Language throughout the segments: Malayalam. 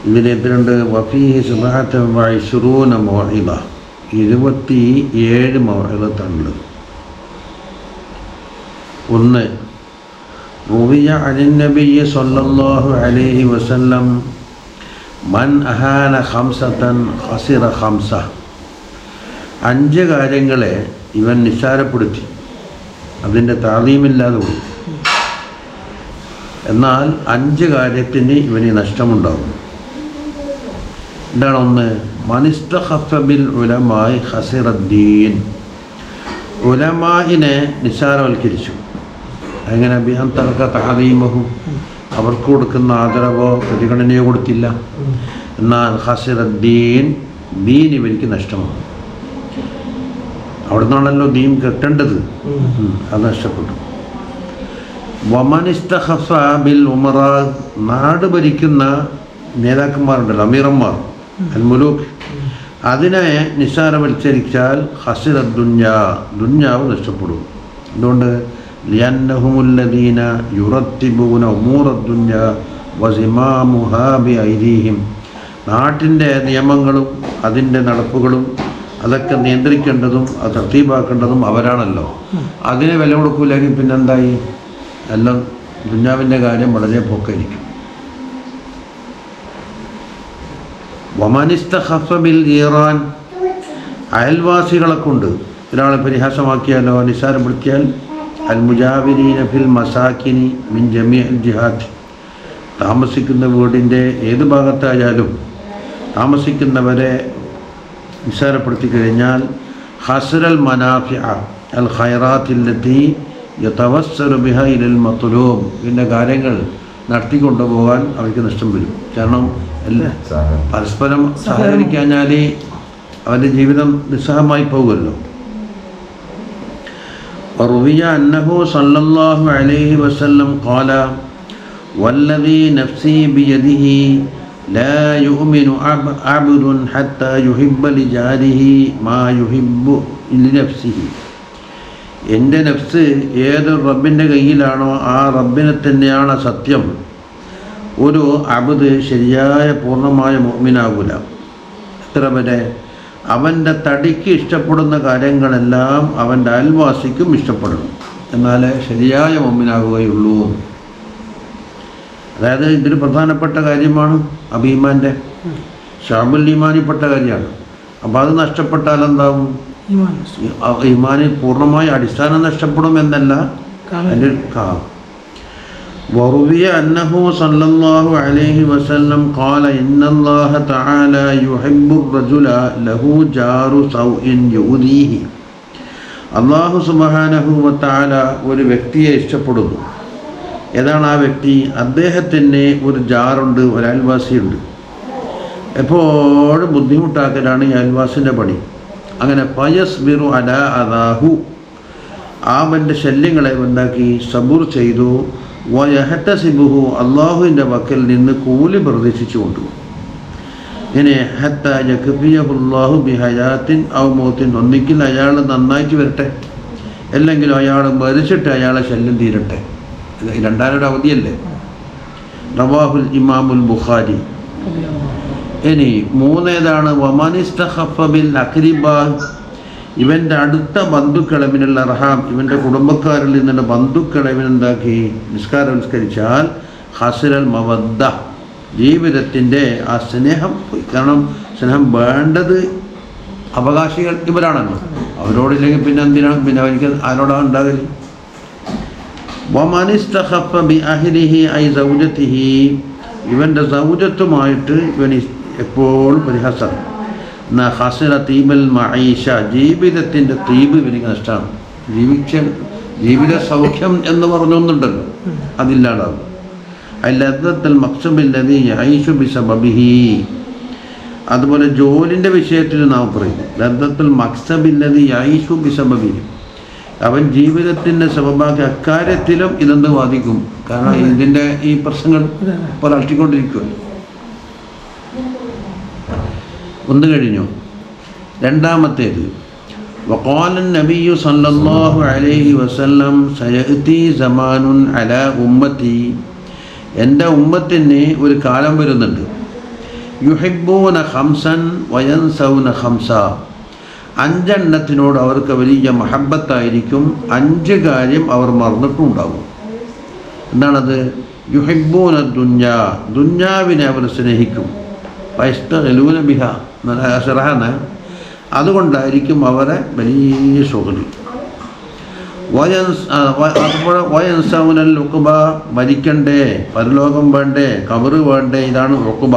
ഇതിലെത്തിലുണ്ട് വഫീഹി സുബ്ഹാനഹു വഇശ്റൂന മൗഇദ, 27 മൗഇദത്തുണ്ട്. ഒന്ന്, റുവിയ അനിൻ നബിയ്യി സ്വല്ലല്ലാഹു അലൈഹി വസല്ലം മൻ അഹാന ഖംസതൻ ഖസിറ ഖംസ. 5 കാര്യങ്ങളെ ഇവൻ നിസ്സാരപ്പെടുത്തി, അതിൻ്റെ താളീമില്ലാതെ പോയി. എന്നാൽ 5 കാര്യത്തിന് ഇവന് നഷ്ടമുണ്ടാകും. എന്താണ്? ഒന്ന്, മനിസ്തഖഫ ബിൽ ഉലമായി ഖസിറദ്ദീൻ. ഉലമാഇനെ നിസ്സാരവൽക്കരിച്ചു. അങ്ങനെ ബിഅൻ തറക തഅദീമഹു, അവർക്ക് കൊടുക്കുന്ന ആദരവോ പരിഗണനയോ കൊടുത്തില്ല. എന്നാൽ ഖസിറദ്ദീൻ, ദീൻ ഇവർക്ക് നഷ്ടമാണ്. അവിടെ നിന്നാണല്ലോ ദീൻ കെട്ടേണ്ടത്, അത് നഷ്ടപ്പെട്ടു. വമനിസ്തഖഫ ബിൽ ഉമറാ, നാട് ഭരിക്കുന്ന നേതാക്കന്മാരുണ്ടല്ലോ, അമീറന്മാർ, അൽ മുലൂക്ക്, അതിനെ നിസ്സാരവൽക്കരിച്ചാൽ ഖസിറദ്ദുന്യാ, ദുന്യാവ് നഷ്ടപ്പെടും. അതുകൊണ്ട് ലിയന്നഹുമുല്ലദീന യുറത്തിബൂന ഉമൂറദ്ദുന്യാ വസിമാമുഹാ ബിഐദീഹിം, നാട്ടിൻ്റെ നിയമങ്ങളും അതിൻ്റെ നടപ്പുകളും അതൊക്കെ നിയന്ത്രിക്കേണ്ടതും അത് തർത്തീബാക്കേണ്ടതും അവരാണല്ലോ. അതിനെ വില കൊടുക്കൂലെങ്കിൽ പിന്നെന്തായി? എല്ലാം ദുന്യാവിൻ്റെ കാര്യം വളരെ പോക്കായിരിക്കും. വമനിസ്തഖഫ ബിൽ ജീറാൻ, അയൽവാസികളെ കൊണ്ട് ഒരാളെ പരിഹാസമാക്കിയാലോ നിസ്സാരപ്പെടുത്തിയാൽ അൽ മുജാവിരീന ഫിൽ മസാക്കിനി മിൻ ജമീഅൽ ജിഹാദ്, താമസിക്കുന്ന വീടിൻ്റെ ഏത് ഭാഗത്തായാലും താമസിക്കുന്നവരെ നിസ്സാരപ്പെടുത്തി കഴിഞ്ഞാൽ ഖസ്റൽ മനാഫിഅ അൽ ഖൈറാത്തില്ലത്തി യതവസ്സലു ബിഹ ഇലൽ മത്ലൂബ്, പിന്നെ കാര്യങ്ങൾ നടത്തിക്കൊണ്ടുപോകാൻ അവർക്ക് നഷ്ടം വരും. കാരണം പരസ്പരം സഹകരിക്കാഞ്ഞാൽ അവൻ്റെ ജീവിതം നിസ്സഹമായി പോകുമല്ലോ. വറുവിയ അന്നഹു സല്ലല്ലാഹു അലൈഹി വസല്ലം ഖാല വല്ലദീ നഫ്സി ബിയദിഹി ലാ യുഅ്മിനു അബ്ദുൻ ഹത്താ യുഹിബ്ബ ലിജാരിഹി മാ യുഹിബ്ബു ലിനഫ്സിഹി. എൻ്റെ നഫ്സ് ഏതൊരു റബ്ബിൻ്റെ കയ്യിലാണോ ആ റബ്ബിനെ തന്നെയാണ് സത്യം. ഒരു അബ്ദ് ശരിയായ പൂർണ്ണമായ മുഅ്മിനാകൂല. എത്ര വരെ? അവൻ്റെ തടിക്ക് ഇഷ്ടപ്പെടുന്ന കാര്യങ്ങളെല്ലാം അവൻ്റെ അയൽവാസിക്കും ഇഷ്ടപ്പെടണം, എന്നാലേ ശരിയായ മുഅ്മിനാകുകയുള്ളൂ. അതായത് ഇതിൽ പ്രധാനപ്പെട്ട കാര്യമാണ് അബീമാൻ്റെ ഷഅബുൽ ഈമാനിൽപ്പെട്ട കാര്യമാണ്. അപ്പോൾ അത് നഷ്ടപ്പെട്ടാൽ എന്താവും? ഈമാനിൽ പൂർണ്ണമായ അടിസ്ഥാനം നഷ്ടപ്പെടും എന്നല്ല അതിൻ്റെ വറുവിയ അന്നഹു സല്ലല്ലാഹു അലൈഹി വസല്ലം ഖാല ഇന്നല്ലാഹ തആല യുഹിബ്ബുർ റജുല ലഹു ജാറു സൗഇൻ യുദീഹി. അല്ലാഹു സുബ്ഹാനഹു വ തആല ഒരു വ്യക്തിയെ ഇഷ്ടപ്പെടുന്നു. ഏതാണ് ആ വ്യക്തി? അദ്ദേഹത്തിന് ഒരു ജാറുണ്ട്, ഒരു അയൽവാസിയുണ്ട്. എപ്പോഴും ബുദ്ധിമുട്ടാക്കലാണ് ഈ അയൽവാസിൻ്റെ പണി. അങ്ങനെ ഫയസ്ബിറു അലാ അദാഹു, അവൻ്റെ ശല്യങ്ങളെ ഉണ്ടാക്കി സബൂർ ചെയ്തു. വയഹ്തസിബുഹു, അള്ളാഹുവിൻ്റെ വക്കൽ നിന്ന് കൂലി പ്രതീക്ഷിച്ചുകൊണ്ട്. ഇങ്ങനെ ഹത്ത യക്ഫിയഹുല്ലാഹു ബിഹയാത്തിൻ ഔ മൗത്തിൻ, ഒന്നിക്കിൽ അയാൾ നന്നായിട്ട് വരട്ടെ, അല്ലെങ്കിലും അയാൾ മരിച്ചിട്ട് അയാളെ ശല്യം തീരട്ടെ. രണ്ടാരുടെ അവധിയല്ലേ. റവാഹുൽ ഇമാമുൽ ബുഖാരി. ഇനി 3 വമനിസ്തഖഫ ബിൽ അഖ്രിബ, ഇവൻ്റെ അടുത്ത ബന്ധുക്കളെ മിനൽ അർഹാം, ഇവൻ്റെ കുടുംബക്കാരിൽ നിന്നുള്ള ബന്ധുക്കളെ ഇവനെന്താക്കി നിസ്കാരവൽക്കരിച്ചാൽ ഖസ്റൽ മവദ്ദ, ജീവിതത്തിൻ്റെ ആ സ്നേഹം പോയി. കാരണം സ്നേഹം വേണ്ടത് അവകാശികൾ ഇവരാണല്ലോ. അവരോടില്ലെങ്കിൽ പിന്നെ എന്തിനാണ്? പിന്നെ അവർക്ക് ആരോടാണ് ഉണ്ടാകല്? വമനിസ്തഖഫ ബി അഹ്ലിഹി ഐ സൗജത്തിഹി, ഇവൻ്റെ സൗജത്തുമായിട്ട് ഇവൻ എപ്പോഴും പരിഹാസം. എന്നാൽ ഖസ്റ തീബൽ മഈഷ, ജീവിതത്തിൻ്റെ തീബ് ഇവനിക്ക് നഷ്ടമാണ്. ജീവിത സൗഖ്യം എന്ന് പറഞ്ഞൊന്നുണ്ടല്ലോ, അതില്ലാണ്ടാവും. ലദ്ദത്തുൽ മഖ്സബില്ലദീ യഈശു ബിസബബിഹി, അതുപോലെ ജോലിൻ്റെ വിഷയത്തിൽ നാം പറയും ലദ്ദത്തുൽ മഖ്സബില്ലദീ യഈശു ബിസബബിഹി, അവൻ ജീവിതത്തിൻ്റെ സബബാക്കി അക്കാര്യത്തിലും ഇതെന്ത് ബാധിക്കും. കാരണം ഇതിൻ്റെ ഈ പ്രശ്നങ്ങൾ പുലർത്തിക്കൊണ്ടിരിക്കുകയാണ്. ഒന്ന് കഴിഞ്ഞു. രണ്ടാമത്തേത് വഖാല നബിയ്യു സല്ലല്ലാഹു അലൈഹി വസല്ലം സയഅതി സമാനുൻ അലാ ഉമ്മത്തി, എൻ്റെ ഉമ്മത്തിന് ഒരു കാലം വരുന്നുണ്ട്. യുഹിബ്ബൂന ഖംസൻ വയൻസൗന ഖംസ. 5 എണ്ണത്തിനോട് അവർക്ക് വലിയ മഹബത്തായിരിക്കും, 5 കാര്യം അവർ മറന്നിട്ടുണ്ടാകും. എന്താണത്? യുഹിബ്ബൂന ദുന്യ, ദുന്യാവിനെ അവർ സ്നേഹിക്കും. വയസ്തഗിലൂന ബിഹ ഷറഹന, അതുകൊണ്ടായിരിക്കും അവരെ വലിയ ശുഗ്ൽ. വയൻസൗനൽ ഉഖ്ബ, മരിക്കണ്ടേ, പരലോകം വേണ്ടേ, ഖബറ് വേണ്ടേ, ഇതാണ് ഉഖ്ബ.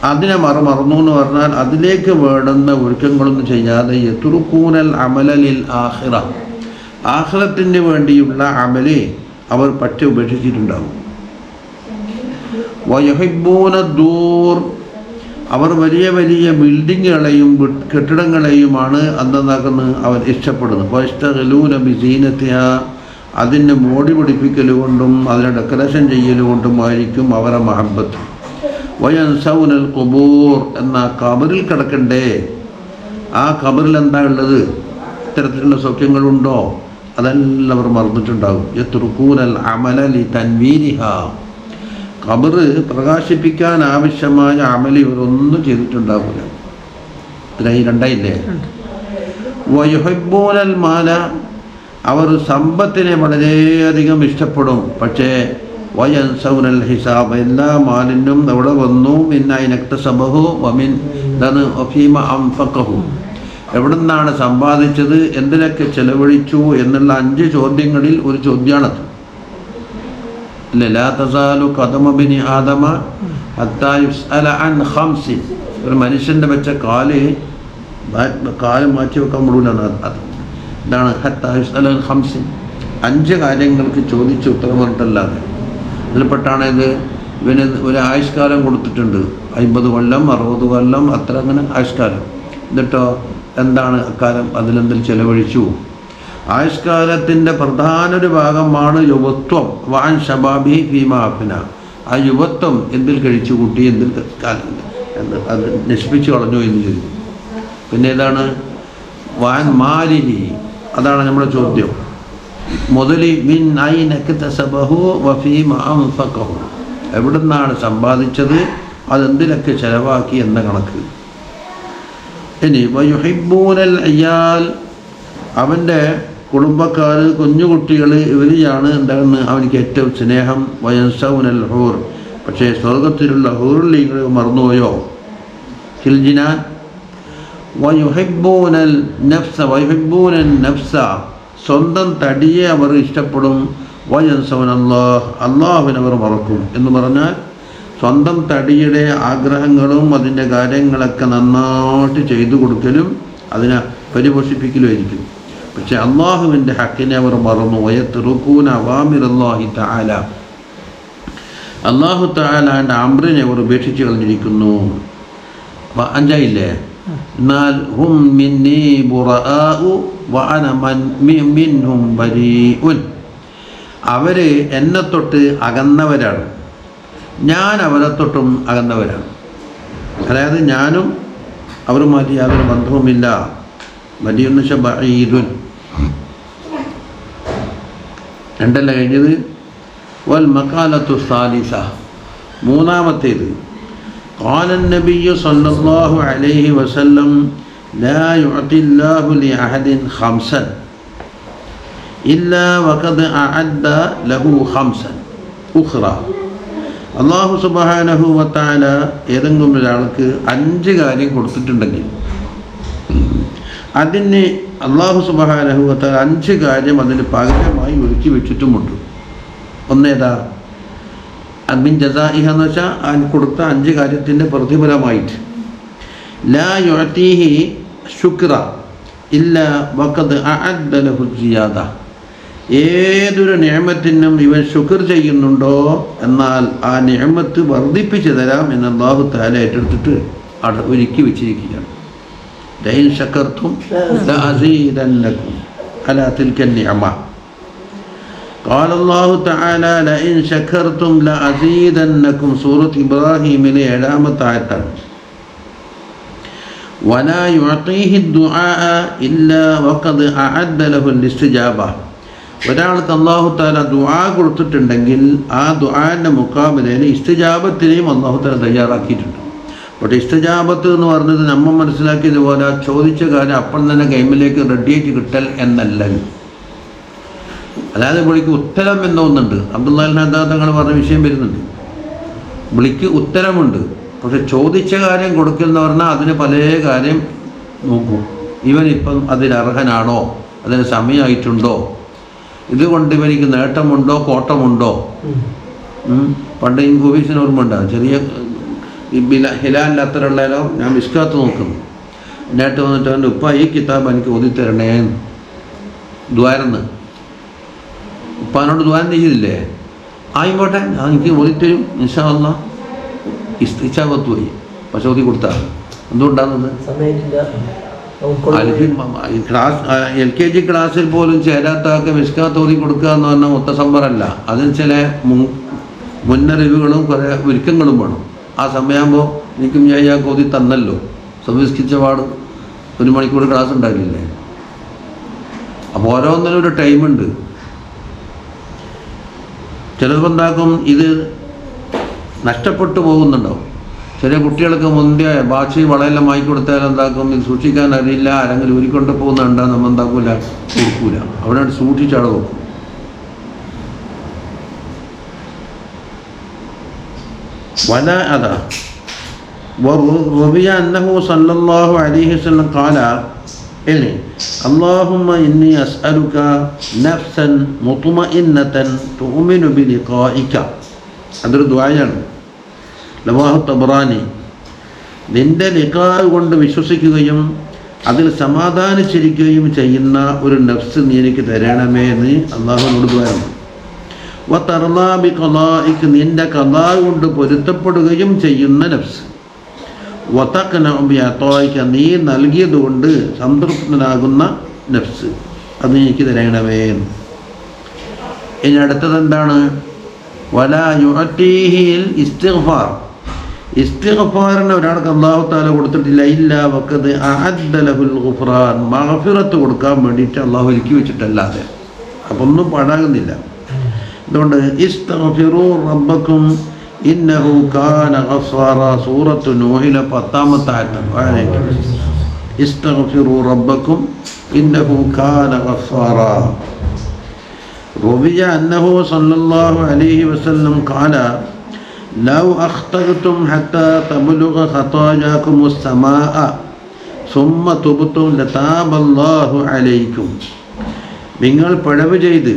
അതിനെ മറന്നു എന്ന് പറഞ്ഞാൽ അതിലേക്ക് വേണ്ടുന്ന ഒരുക്കങ്ങളൊന്നും ചെയ്യാതെ യത്റുകൂനൽ അമല ലിൽ ആഖിറ, ആഖിറത്തിന് വേണ്ടിയുള്ള അമല് അവർ പറ്റി ഉപേക്ഷിച്ചിട്ടുണ്ടാകും. വയഹിബ്ബൂന ദൂർ, അവർ വലിയ വലിയ ബിൽഡിങ്ങുകളെയും കെട്ടിടങ്ങളെയുമാണ് അന്നെന്നാക്കുന്നത് അവർ ഇഷ്ടപ്പെടുന്നത്. വയസ്തഗിലൂന ബിസീനത്തിഹ, അതിനെ മോടി പിടിപ്പിക്കൽ കൊണ്ടും അതിനെ ഡെക്കറേഷൻ ചെയ്യൽ കൊണ്ടുമായിരിക്കും അവരെ മഹബത്ത്. വയൻസൗനൽ ഖുബൂർ, എന്ന ഖബറിൽ കിടക്കണ്ടേ, ആ ഖബറിൽ എന്താ ഉള്ളത്, ഇത്തരത്തിലുള്ള സൗഖ്യങ്ങളുണ്ടോ, അതെല്ലാം അവർ മറന്നിട്ടുണ്ടാകും. യത്റുകൂനൽ അമല ലി തൻവീരിഹ, ഖബറ് പ്രകാശിപ്പിക്കാൻ ആവശ്യമായ അമല് ഇവരൊന്നും ചെയ്തിട്ടുണ്ടാവില്ല. ഇതിനായി 2 വയുഹിബ്ബൂനൽ മാല, അവർ സമ്പത്തിനെ വളരെയധികം ഇഷ്ടപ്പെടും. പക്ഷേ വയൻസൗനൽ ഹിസാബ്, എല്ലാ മാലിനും അവിടെ വന്നു മിന്നൈനക്തസബഹു വമിൻ ഫീമ അൻഫഖഹു, എവിടെ നിന്നാണ് സമ്പാദിച്ചത്, എന്തിനൊക്കെ ചെലവഴിച്ചു എന്നുള്ള 5 ചോദ്യങ്ങളിൽ ഒരു ചോദ്യമാണത്. ലാ തസാലു ഖദമ ബിനി ആദമ ഹത്താ യുസ്അല അൻ ഖംസിൻ, ഒരു മനുഷ്യൻ്റെ വെച്ച കാല് മാറ്റി വെക്കാൻ മുഴുവനാണ് അത്. ഇതാണ് ഹത്താ യുസ്അല അൻ ഖംസിൻ, 5 കാര്യങ്ങൾക്ക് ചോദിച്ച് ഉത്തരം പറഞ്ഞിട്ടല്ലാതെ. ഇതിൽപ്പെട്ടാണ് ഇത്. ഇവന് ഒരു ആയുഷ്കാലം കൊടുത്തിട്ടുണ്ട്, 50 കൊല്ലം 60 കൊല്ലം അത്ര, അങ്ങനെ ആയുഷ്കാലം. എന്നിട്ടോ എന്താണ് അക്കാലം, അതിലെന്തിൽ ചെലവഴിച്ചു? ആയുഷ്കാലത്തിൻ്റെ പ്രധാന ഒരു ഭാഗമാണ് യുവത്വം. വാൻ ഷബാബി ഫീമാഫിന, ആ യുവത്വം എന്തിൽ കഴിച്ചു കൂട്ടി, എന്തിൽ അത് നശിപ്പിച്ചു കളഞ്ഞു എന്ന് ചോദിക്കും. പിന്നെ ഏതാണ്? വാൻ മാലിഹി, അതാണ് നമ്മുടെ ചോദ്യം. മുതലി മിൻ ഐനക്തസബഹു വഫീമ അൻഫഖഹു, എവിടെ നിന്നാണ് സമ്പാദിച്ചത്, അതെന്തിലൊക്കെ ചെലവാക്കി എന്ന കണക്ക്. ഇനി വയുഹിബ്ബൂനൽ അയ്യാൽ, അവൻ്റെ കുടുംബക്കാർ, കുഞ്ഞുകുട്ടികൾ, ഇവരെയാണ് എന്താണ് അവനിക്ക് ഏറ്റവും സ്നേഹം. വയൻസൗനൽ ഹൂർ, പക്ഷേ സ്വർഗത്തിലുള്ള ഹൂറിൽ മറന്നുപോയോ? ഹിൽജിനാൻ. വയുഹിബ്ബൂനൽ നഫ്സ, വയുഹിബ്ബൂനൽ നഫ്സ, സ്വന്തം തടിയെ അവർ ഇഷ്ടപ്പെടും. വയൻസൗന അല്ലാഹ്, അള്ളാഹുവിനവർ മറക്കും. എന്ന് പറഞ്ഞാൽ സ്വന്തം തടിയുടെ ആഗ്രഹങ്ങളും അതിൻ്റെ കാര്യങ്ങളൊക്കെ നന്നായിട്ട് ചെയ്തു കൊടുക്കലും അതിനെ പരിപോഷിപ്പിക്കലുമായിരിക്കും. പക്ഷെ അള്ളാഹുവിൻ്റെ ഹക്കിനെ അവർ മറന്നു. വയത്റുകൂന അവാമിറല്ലാഹി തആല, അള്ളാഹു തആലാൻ്റെ അംറിനെ അവർ ഉപേക്ഷിച്ച് കളഞ്ഞിരിക്കുന്നു. 5 എന്നാൽ ഹും മിന്നീ ബുറആഉ വഅന മിൻഹും ബരീഉൻ, അവർ എന്നെ തൊട്ട് അകന്നവരാണ്, ഞാൻ അവരെ തൊട്ടും അകന്നവരാണ്. അതായത് ഞാനും അവരുമായിട്ട് യാതൊരു ബന്ധവുമില്ല. ബരീഉൻ ബഈദുൻ, 2 കഴിഞ്ഞത്. വൽ മഖാലത്തു സാലിസ, 3-ാമത്തേത്. قال النبي صلى الله عليه وسلم لا يعطي الله لأحد 5 إلا وقد أعد له 5 أخرى. അള്ളാഹു സുബ്ഹാനഹു വ തആല ഏതെങ്കിലും ഒരാൾക്ക് 5 കാര്യം കൊടുത്തിട്ടുണ്ടെങ്കിൽ അതിന് അള്ളാഹു സുബ്ഹാനഹു വ തആല 5 കാര്യം അതിന് പകരമായി ഒരുക്കി വെച്ചിട്ടുമുണ്ട്. ഒന്നേതാ? അമിൻ ജസാഇഹ എന്ന് വെച്ചാൽ അവൻ കൊടുത്ത 5 കാര്യത്തിൻ്റെ പ്രതിഫലമായിട്ട്. ലാ യുഅതീഹി ശുക്ര ഇല്ലാ വഖദ് അഅദ്ദ ലഹു സിയാദ, ഏതൊരു നിഅമത്തിനും ഇവൻ ശുക്ർ ചെയ്യുന്നുണ്ടോ എന്നാൽ ആ നിഅമത്ത് വർദ്ധിപ്പിച്ചു തരാം എന്ന് അല്ലാഹു തആല ഏറ്റെടുത്തിട്ട് അവിടെ ഒരുക്കി വെച്ചിരിക്കുകയാണ്. ലഇൻ ശകർതും ലഅസീദന്നകും അലാ തിൽക നിഅമ. قال الله تعالى لئن شكرتم لأزيدنكم, സൂറത്ത് ഇബ്രാഹിമിലെ 7-ാമത്തെ ആയത്താണ്. ولا يعطيه الدعاء إلا وقد أعد له الاستجابة, ഒരാൾക്ക് അല്ലാഹു തആല ദുആ കൊടുത്തിട്ടുണ്ടെങ്കിൽ ആ ദുആന്റെ മുഖാബിലയിൽ ഇസ്തിജാബത്തിനെയും അല്ലാഹു തആല തയ്യാറാക്കിയിട്ടുണ്ട്. പക്ഷേ ഇസ്തിജാബത്ത് എന്ന് പറഞ്ഞത് നമ്മൾ മനസ്സിലാക്കിയതുപോലെ ചോദിച്ച കാര്യം അപ്പം തന്നെ ഗെയിമിലേക്ക് റെഡിയായിട്ട് കിട്ടൽ എന്നല്ല. അതായത് വിളിക്ക് ഉത്തരം എന്നൊന്നുണ്ട്. അബ്ദുല്ലാഹി ഹദ്ദാദ് തങ്ങൾ പറഞ്ഞ വിഷയം വരുന്നുണ്ട്. വിളിക്ക് ഉത്തരമുണ്ട്, പക്ഷെ ചോദിച്ച കാര്യം കൊടുക്കൽ എന്ന് പറഞ്ഞാൽ അതിന് പല കാര്യം നോക്കും. ഇവനിപ്പം അതിനർഹനാണോ, അതിന് സമയമായിട്ടുണ്ടോ, ഇതുകൊണ്ട് ഇവനിക്ക് നേട്ടമുണ്ടോ കോട്ടമുണ്ടോ. പണ്ട് ഇൻക്യൂബേഷൻ ഓർമ്മ ഉണ്ടാകും. ചെറിയ ഹിലാലിൻ്റെ അത്രയുള്ളതിലോ ഞാൻ മിസ്കാത്ത് നോക്കുന്നു. എന്നിട്ട് വന്നിട്ട് അവൻ്റെ ഉപ്പ ഈ കിതാബ് എനിക്ക് ഓതിത്തരണേ ദ്വാരന്ന്. ഉപ്പാനോട് ദ്വാരം ചെയ്തില്ലേ, ആയിക്കോട്ടെ എനിക്ക് ഓതിത്തരും ഇൻഷാ അല്ലാഹ്. ഇസ്തിജാബത്ത് പോയി, പക്ഷെ ഓതി കൊടുത്താൽ എന്തുകൊണ്ടാകുന്നത്? ക്ലാസ് LKG ക്ലാസ്സിൽ പോലും ചേരാത്താക്ക് മിസ്കാത്ത് ഓതി കൊടുക്കുക എന്ന് പറഞ്ഞാൽ മുത്തസമ്പറല്ല. അതിന് ചില മുന്നറിവുകളും കുറേ ഒരുക്കങ്ങളും വേണം. ആ സമയമാകുമ്പോൾ എനിക്കും ഞാൻ ഓതി തന്നല്ലോ, സംസ്കരിച്ച പാട് 1 മണിക്കൂർ ക്ലാസ് ഉണ്ടാകില്ലേ. അപ്പോൾ ഓരോന്നിനും ഒരു ടൈമുണ്ട്. ചിലപ്പോൾ എന്താക്കും, ഇത് നഷ്ടപ്പെട്ടു പോകുന്നുണ്ടാവും. ചെറിയ കുട്ടികൾക്ക് മുന്തിയ ഭാഷ വളരെല്ലാം വാങ്ങിക്കൊടുത്താൽ എന്താക്കും, ഇത് സൂക്ഷിക്കാൻ അറിയില്ല, ആരെങ്കിലും ഊരിക്കൊണ്ട് പോകുന്നുണ്ടാ, നമ്മൾ എന്താക്കൂല, കൊടുക്കൂല. അവിടെ സൂക്ഷിച്ചവിടെ വെക്കും. വല അതാ റബിയ അന്നഹു സല്ലല്ലാഹു അലൈഹി വസല്ലം ഖാല ഇനി അല്ലാഹുമ്മ ഇന്നി അസ്അലുക നഫ്സൻ മുത്മഇന്നതൻ തുഅ്മിനു ബിലിഖാഇക. അതൊരു ദുആയാണ്. ലവാഹു തബറാനി. നിന്റെ ലിഖാഅ് കൊണ്ട് വിശ്വസിക്കുകയും അതിൽ സമാധാനിച്ചിരിക്കുകയും ചെയ്യുന്ന ഒരു നഫ്സ് നീ എനിക്ക് തരണമേ എന്ന് അള്ളാഹുവിനോട് ദുആണ്. വതർലാ ബിഖളാഇക, നിന്റെ ഖളാ കൊണ്ട് പൊരുത്തപ്പെടുകയും ചെയ്യുന്ന നഫ്സ്. വതഖ്നഉ ബിഅതാഇക, നീ നൽകിയതുകൊണ്ട് സംതൃപ്തനാകുന്ന നഫ്സ്, അത് എനിക്ക് തരണമേ. ഇനി അടുത്തത് എന്താണ്? വലാ യുഅതീഹിൽ ഇസ്തിഗ്ഫാർ. ഇസ്തിഗ്ഫാറിന് ഒരാൾക്ക് അല്ലാഹു തആല കൊടുത്തിട്ടില്ല. ഇല്ലാ വഖദ് അഅദ്ദ ലഹുൽ ഗുഫ്റാൻ, മഗ്ഫിറത്ത് കൊടുക്കാൻ വേണ്ടിയിട്ട് അല്ലാഹു ഒരുക്കി വെച്ചിട്ടല്ലാതെ. അപ്പം ഒന്നും പാടാകുന്നില്ല. അതുകൊണ്ട് ഇസ്തഗ്ഫിറൂ റബ്ബക്കും ഇന്നഹു കാന ഗഫാറ. സൂറത്തു നൂഹിലെ 10-ാമത്തെ ആയത്താണ്. ഇസ്തഗ്ഫിറൂ റബ്ബക്കും ഇന്നഹു കാന ഗഫാറ. റബിയ അന്നഹു സല്ലല്ലാഹു അലൈഹി വസല്ലം ഖാല ലൗ അഖ്തഅ്തും ഹത്താ തബ്ലുഗ ഖതായാകുമുസ് സമാഅ സുമ്മ തുബ്തും ലതാബല്ലാഹു അലൈക്കും. നിങ്ങൾ പിഴവ് ചെയ്ത്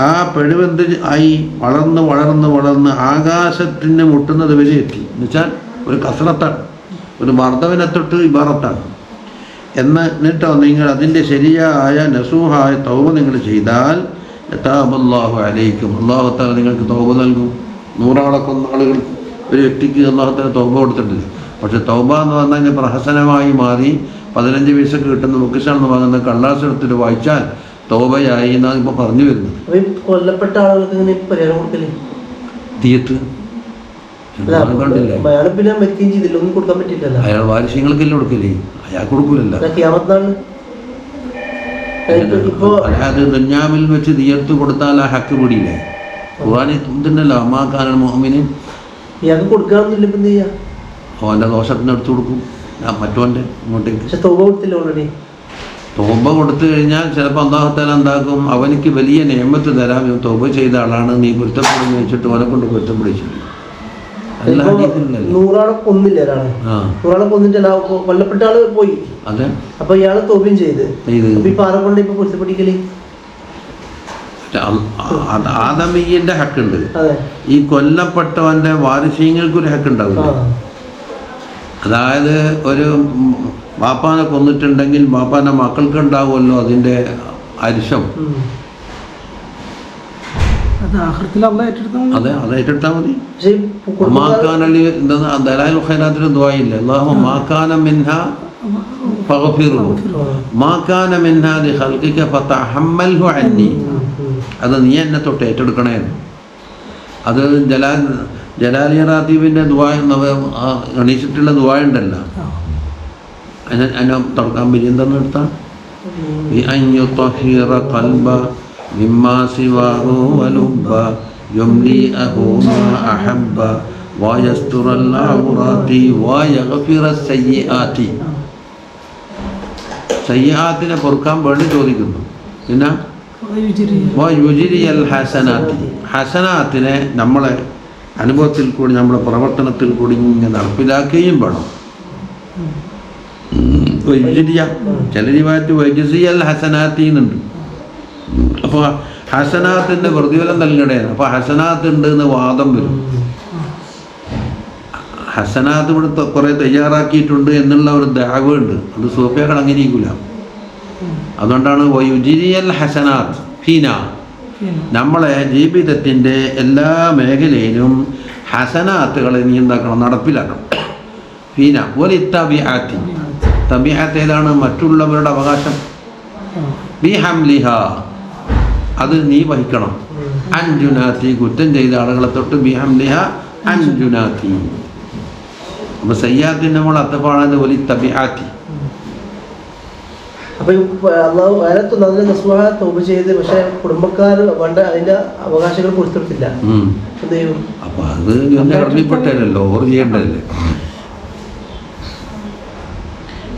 ആ പിഴവെന്ത് ആയി വളർന്ന് വളർന്ന് വളർന്ന് ആകാശത്തിന് മുട്ടുന്നത് വരെ എത്തി. എന്നുവെച്ചാൽ ഒരു കസറത്താണ്, ഒരു മർദ്ദവിനെത്തൊട്ട് ഇബാറത്താണ്. എന്നിട്ടോ നിങ്ങൾ അതിൻ്റെ ശരിയായ നസൂഹായ തൗബ നിങ്ങൾ ചെയ്താൽ ലതാബല്ലാഹു അലൈക്കും, അല്ലാഹു തആല നിങ്ങൾക്ക് തൗബ നൽകും. 100 കൊന്ന ആളുകൾ ഒരു വ്യക്തിക്ക് അല്ലാഹു തആല തൗബ കൊടുത്തിട്ടില്ല. പക്ഷെ തൗബ എന്ന് പറഞ്ഞാൽ പ്രഹസനമായി മാറി 15 പൈസക്ക് കിട്ടുന്ന മുക്കിഷാണെന്ന് വാങ്ങുന്ന കള്ളാസ് എടുത്തിട്ട് വായിച്ചാൽ തൗബയായി എന്നാണ് ഇപ്പോൾ പറഞ്ഞു വരുന്നത്. കൊല്ലപ്പെട്ട ആളുകൾക്ക് ഇങ്ങനെ പരിഹാരം കൊടുക്കല് തീയത്ത് കണ്ടില്ലേ? അയാൾ വാരിശ്യങ്ങൾക്കെല്ലാം കൊടുക്കല്ലേ, അയാൾ കൊടുക്കൂലല്ലോ. അല്ലാതെ ദുന്യാവിൽ വെച്ച് തീയത്ത് കൊടുത്താൽ ആ ഹക്ക് പിടിയില്ലേ? ഖുർആൻ ഇതുണ്ടല്ലോ, അമ്മാക്കാന മുഅ്മിനീൻ. അവൻ്റെ ദോഷത്തിന് എടുത്തു കൊടുക്കും മറ്റോൻ്റെ ഇങ്ങോട്ടേക്ക്. തൗബ കൊടുത്തു കഴിഞ്ഞാൽ ചിലപ്പോൾ അല്ലാഹു തആല എന്താക്കും, അവനിക്ക് വലിയ നിഅമത്ത് തരാം, തൗബ ചെയ്ത ആളാണ്, നീ പൊരുത്തപ്പെടുന്നു വെച്ചിട്ട് അവനെ കൊണ്ട് പൊരുത്തപ്പെടിച്ചില്ല. കൊല്ലപ്പെട്ട ആള് പോയി, അപ്പൊ ഇയാള് തോപയും ചെയ്ത് കൊണ്ട് ഇപ്പൊ പൊരുത്തപ്പെടിക്കല്. ആദമീയന്റെ ഹക്കുണ്ട്, ഈ കൊല്ലപ്പെട്ടവന്റെ വാരിശീങ്ങൾക്കൊരു ഹക്കുണ്ടാവില്ല. അതായത് ഒരു ബാപ്പാനെ കൊന്നിട്ടുണ്ടെങ്കിൽ ബാപ്പാന്റെ മക്കൾക്ക് ഉണ്ടാവുമല്ലോ അതിന്റെ അരിശം. അതെ, അത് ഏറ്റെടുത്താൽ മതി. മാക്കാനലി എന്താ ദലായിലുൽ ഖൈറാത്തിന് ദുആയില്ല, അല്ലാഹുമ്മ മാകാന മിൻഹാ ഫഗ്ഫിർഹു മാകാന മിൻഹാ ലിഖൽഖിക ഫതഹമ്മൽഹു അന്നി. അത് നീ എന്നെ തൊട്ട് ഏറ്റെടുക്കണേ. അത് ജലാലി റാത്തീബിന്റെ ദുആ എണീച്ചിട്ടുള്ള ദുആ ഉണ്ടല്ലോ, അതിനെ തുറക്കാൻ പറ്റും. എന്താണ് എടുത്താൽ മിമ്മാ സിവാഹു വലുബ്ബ യുംലിഅഹു മാ അഹബ്ബ വയസ്തുറൽ ഔറാത്തി വയഗ്ഫിറസ് സയ്യിആത്തി. സയ്യിആത്തിനെ പൊറുക്കാൻ വേണ്ടി ചോദിക്കുന്നു. പിന്നെ വയുജിരിയൽ ഹസനാത്തി, ഹസനാത്തിനെ നമ്മളെ അനുഭവത്തിൽ കൂടി നമ്മുടെ പ്രവർത്തനത്തിൽ കൂടി ഇങ്ങനെ നടപ്പിലാക്കുകയും വേണം. വയുജിരിയ ചില രീവാറ്റ് വയുജിയൽ ഹസനാത്തി എന്നുണ്ട്. അപ്പോൾ ഹസനാത്തിൻ്റെ പ്രതിഫലം നൽകണേന്. അപ്പോൾ ഹസനാത്ത് ഉണ്ട് എന്ന് വാദം വരും. ഹസനാത്ത് ഇവിടെ കുറേ തയ്യാറാക്കിയിട്ടുണ്ട് എന്നുള്ള ഒരു ദഅവ ഉണ്ട്. അത് സൂഫിയാക്കൾ അംഗീകരിക്കില്ല. അതുകൊണ്ടാണ് വയുജിരിയൽ ഹസനാത്ത് ഫീന, നമ്മളെ ജീവിതത്തിൻ്റെ എല്ലാ മേഖലയിലും ഹസനാത്തുകളെ നീ എന്താക്കണം, നടപ്പിലാക്കണം. ഫീന ഒരു തബിഅത്തി, തബിഅത്ത് ഏതാണ്? മറ്റുള്ളവരുടെ അവകാശം. ബി ഹംലിഹ, അത് നീ വഹിക്കണം. അൻജുനാത്തി, കുറ്റം ചെയ്ത ആളുകളെ തൊട്ട് ബി ഹംലിഹ അൻജുനാത്തി. അപ്പോൾ സയ്യാത്തിൻ്റെ നമ്മൾ അത്തപ്പാടാണ് ഒരു തബിഅത്തി. അപ്പൊ അള്ളാഹു അതിനകത്ത് നല്ല നസ്വാഹ തൗബ ചെയ്ത്, പക്ഷെ കുടുംബക്കാർ വേണ്ട അതിന്റെ അവകാശങ്ങൾ കൊടുത്തിട്ടില്ല. എന്ത് ചെയ്യും? അപ്പൊ അത് കടമപ്പെട്ടല്ലോ, ഓർ ചെയ്യേണ്ടതല്ലേ.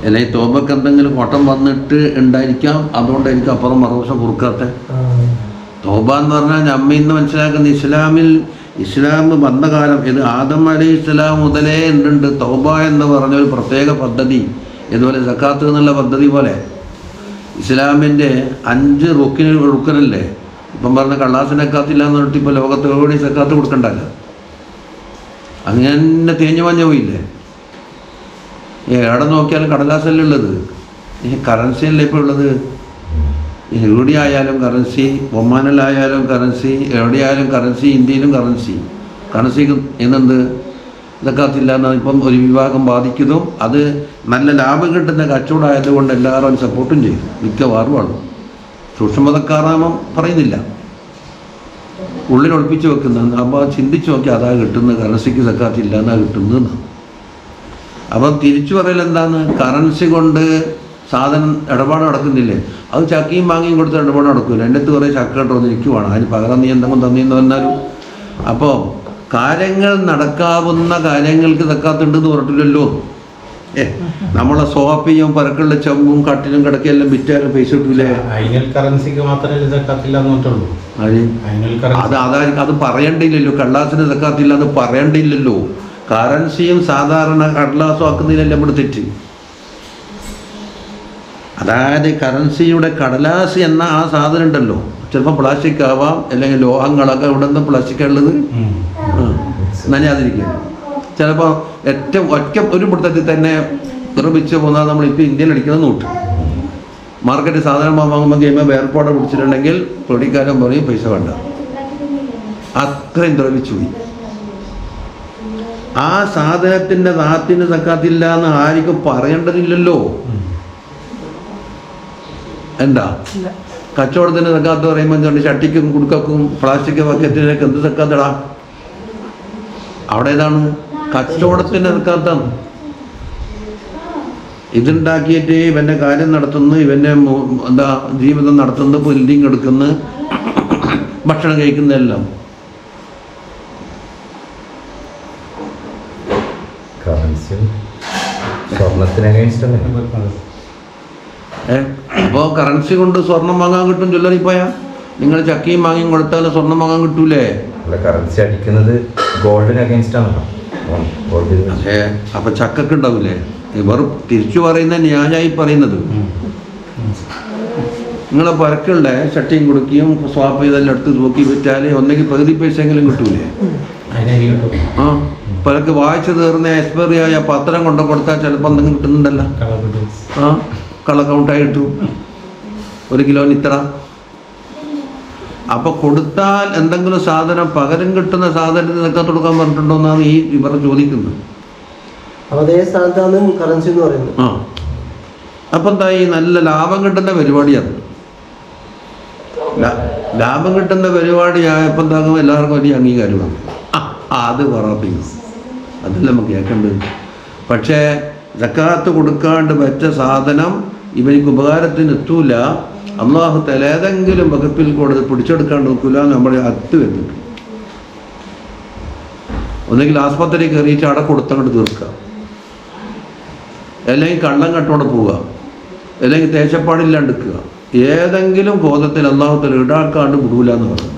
അല്ലെ തോബക്ക് എന്തെങ്കിലും കോട്ടം വന്നിട്ട് ഉണ്ടായിരിക്കാം, അതുകൊണ്ടായിരിക്കും അപ്പുറം മറുവശം കുറുക്കാത്ത. തോബ എന്ന് പറഞ്ഞാൽ നമ്മിന്ന് മനസ്സിലാക്കുന്ന ഇസ്ലാം വന്ന കാലം, ഇത് ആദം അലൈഹി ഇസ്ലാം മുതലേ ഉണ്ട് തൗബ എന്ന് പറഞ്ഞ ഒരു പ്രത്യേക പദ്ധതി. ഇതുപോലെ സക്കാത്ത് എന്നുള്ള പദ്ധതി പോലെ ഇസ്ലാമിൻ്റെ 5 റുക്കനല്ലേ. ഇപ്പം പറഞ്ഞ കള്ളാസിന് സക്കാത്തില്ല എന്ന് പറഞ്ഞിട്ട് ഇപ്പോൾ ലോകത്ത് എവിടെ സക്കാത്ത് കൊടുക്കണ്ടല്ലോ. അങ്ങനെ തേഞ്ഞു മഞ്ഞ പോയില്ലേ. എവിടെ നോക്കിയാലും കടലാസല്ലേ ഉള്ളത്, കറൻസി അല്ലേ ഇപ്പോൾ ഉള്ളത്. എവിടെയായാലും കറൻസി, ഒമാനിലായാലും കറൻസി, എവിടെയായാലും കറൻസി, ഇന്ത്യയിലും കറൻസിക്ക് എന്നെന്ത് സക്കാത്തില്ല എന്നാണ് ഇപ്പം ഒരു വിഭാഗം ബാധിക്കുന്നതും. അത് നല്ല ലാഭം കിട്ടുന്ന കച്ചവടമായതുകൊണ്ട് എല്ലാവരും സപ്പോർട്ടും ചെയ്തു, മിക്കവാറും ആണ്. സൂക്ഷ്മതക്കാരാമം പറയുന്നില്ല, ഉള്ളിലൊളിപ്പിച്ച് വെക്കുന്നത്. അപ്പോൾ ചിന്തിച്ച് നോക്കി അതാ കിട്ടുന്നത്, കറൻസിക്ക് സക്കാത്തില്ല എന്നാ കിട്ടുന്നത്. അപ്പം തിരിച്ചു പറയൽ എന്താണ്? കറൻസി കൊണ്ട് സാധനം ഇടപാട് നടക്കുന്നില്ലേ, അത് ചക്കയും വാങ്ങിയും കൊടുത്ത് ഇടപാട് നടക്കില്ല. എൻ്റെ അടുത്ത് കുറേ ചക്ക ഇട്ടൊന്ന് ഇരിക്കുവാണ്, അതിന് പകരം നീ എന്തെങ്കിലും തന്നീന്ന് പറഞ്ഞാലും. അപ്പോൾ കാര്യങ്ങൾ നടക്കാവുന്ന കാര്യങ്ങൾക്ക് സക്കാത്തുണ്ടെന്ന് പറഞ്ഞിട്ടില്ലല്ലോ. നമ്മളെ സോഫയും പരക്കുള്ള ചെമ്പും കട്ടിലും കിടക്കെല്ലാം വിറ്റാലും പൈസ കിട്ടൂലേ. അതായിരിക്കും, അത് പറയേണ്ടിയില്ലല്ലോ. കടലാസിന് സക്കാത്തില്ല അത് പറയേണ്ടിയില്ലല്ലോ. കറൻസിയും സാധാരണ കടലാസും ആക്കുന്നതിനെല്ലാം ഇവിടെ തെറ്റ്. അതായത് കറൻസിയുടെ കടലാസ് എന്ന ആ സാധനം ഉണ്ടല്ലോ, ചിലപ്പോൾ പ്ലാസ്റ്റിക് ആവാം, അല്ലെങ്കിൽ ലോഹങ്ങളൊക്കെ ഇവിടെ നിന്ന് പ്ലാസ്റ്റിക് ഉള്ളത് നനയാതിരിക്കുക. ചിലപ്പോൾ ഏറ്റവും ഒരു പിടുത്തത്തിൽ തന്നെ നിർമ്മിച്ച് പോകുന്നത് നമ്മളിപ്പോൾ ഇന്ത്യയിൽ അടിക്കുന്ന നോട്ട്. മാർക്കറ്റിൽ സാധനം വാങ്ങുമ്പോൾ കഴിയുമ്പോൾ വേർപാട് പിടിച്ചിട്ടുണ്ടെങ്കിൽ പൊടിക്കാരൻ പറയും പൈസ വേണ്ട, അത്രയും ദ്രവിച്ചു പോയി. ആ സാധനത്തിൻ്റെ നാത്തിന് സക്കാത്തില്ല എന്ന് ആർക്കും പറയേണ്ടതില്ലല്ലോ. എന്താ കച്ചവടത്തിന് സക്കാത്ത് പറയുമ്പോൾ ചട്ടിക്കും കുടുക്കും പ്ലാസ്റ്റിക് ബക്കറ്റിനൊക്കെ എന്ത് സക്കാത്തടാ? അവിടെ ഏതാണ് കച്ചവടത്തിന് സക്കാത്താണ്. ഇതുണ്ടാക്കിയിട്ട് ഇവൻ്റെ കാര്യം നടത്തുന്നു, ഇവൻ്റെ എന്താ ജീവിതം നടത്തുന്നു, ബിൽഡിങ് എടുക്കുന്നു, ഭക്ഷണം കഴിക്കുന്നതെല്ലാം. അപ്പോൾ കറൻസി കൊണ്ട് സ്വർണം വാങ്ങാൻ കിട്ടും. ജ്വല്ലറിപ്പോയാ നിങ്ങൾ ചക്കയും വാങ്ങിയും കൊടുത്താൽ സ്വർണം വാങ്ങാൻ കിട്ടൂലേ? കറൻസി അടിക്കുന്നത് ഗോൾഡിന് അഗൈൻസ്റ്റ് ആണല്ലോ. അതെ, അപ്പൊ ചക്കൊക്കെ ഉണ്ടാവില്ലേ? ഇവർ തിരിച്ചു പറയുന്ന ന്യായമായി പറയുന്നത്. നിങ്ങളെ പരക്കുള്ള ചട്ടിയും കുടുക്കിയും സ്വാപ്പ് ചെയ്തെല്ലാം എടുത്ത് നോക്കി വിറ്റാൽ ഒന്നെങ്കിൽ പകുതി പൈസ എങ്കിലും കിട്ടൂലേ? ആ, പലക്ക് വായിച്ചു തീർന്ന എക്സ്പയറി ആയ പത്രം കൊണ്ട് കൊടുത്താൽ ചിലപ്പോൾ എന്തെങ്കിലും കിട്ടുന്നുണ്ടല്ലോ. ആ, കളർ കൗണ്ടായി കിട്ടും, 1 കിലോന് ഇത്ര. അപ്പോൾ കൊടുത്താൽ എന്തെങ്കിലും സാധനം പകരം കിട്ടുന്ന സാധനത്തിന് സക്കാത്ത് കൊടുക്കാൻ പറഞ്ഞിട്ടുണ്ടോ എന്നാണ് ഈ ഇവർ ചോദിക്കുന്നത്. അതേ സ്ഥാനത്താണ് കറൻസി എന്ന് പറയുന്നത്. ആ, അപ്പം എന്താ, ഈ നല്ല ലാഭം കിട്ടുന്ന പരിപാടിയാണ്. ലാഭം കിട്ടുന്ന പരിപാടിയായപ്പോൾ എന്താകും എല്ലാവർക്കും വലിയ അംഗീകാരമാണ്. അത് പറപ്പിക്കും, അതല്ല നമുക്ക് കേൾക്കേണ്ടത്. പക്ഷേ സക്കാത്ത് കൊടുക്കാണ്ട് വെച്ച സാധനം ഇവനിക്ക് ഉപകാരത്തിന് എത്തൂല. അള്ളാഹു തആല ഏതെങ്കിലും വകുപ്പിൽ കൂടെ പിടിച്ചെടുക്കാണ്ട് നോക്കൂല. നമ്മുടെ അത്ത് വരുന്നുണ്ട്. ഒന്നെങ്കിൽ ആസ്പത്രി കയറിയിട്ട് അവിടെ കൊടുത്തങ്ങോട്ട് തീർക്കുക, അല്ലെങ്കിൽ കള്ളം കട്ടുകൊണ്ട് പോവുക, അല്ലെങ്കിൽ തേച്ചപ്പാടില്ലാണ്ടിക്കുക. ഏതെങ്കിലും കോലത്തിൽ അള്ളാഹുത്തല ഈടാക്കാണ്ട് വിടൂല എന്ന് പറയുന്നത്.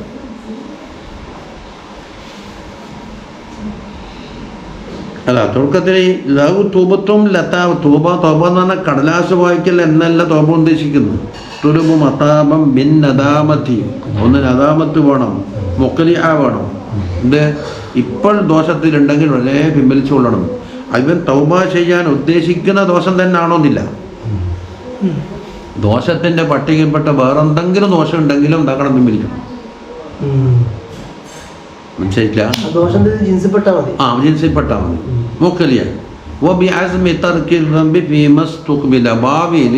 അല്ല, തുടക്കത്തിൽ ലഹു തൂബത്തും ലതാബ്. തൂബ തോബ എന്ന് പറഞ്ഞാൽ കടലാസ് വായിക്കൽ എന്നല്ല തോബ ഉദ്ദേശിക്കുന്നു. തുലുബു മതാബം ബിൻ നദാമത്തി. ഒന്ന് നദാമത്ത് വേണം, മുഖലിഹ വേണം. ഇത് ഇപ്പോൾ ദോഷത്തിലുണ്ടെങ്കിൽ വളരെ പിൻവലിച്ചുകൊള്ളണം. ഇവൻ തൗബ ചെയ്യാൻ ഉദ്ദേശിക്കുന്ന ദോഷം തന്നെ ആണോന്നില്ല. ദോഷത്തിന്റെ പട്ടികയിൽപ്പെട്ട വേറെന്തെങ്കിലും ദോഷം ഉണ്ടെങ്കിലും എന്താക്കണം, പിൻവലിക്കണം. മനസ്സിലായില്ല? ജിൻസിൽപ്പെട്ടാൽ മതി. മുഖലിയ ഭാവിയിൽ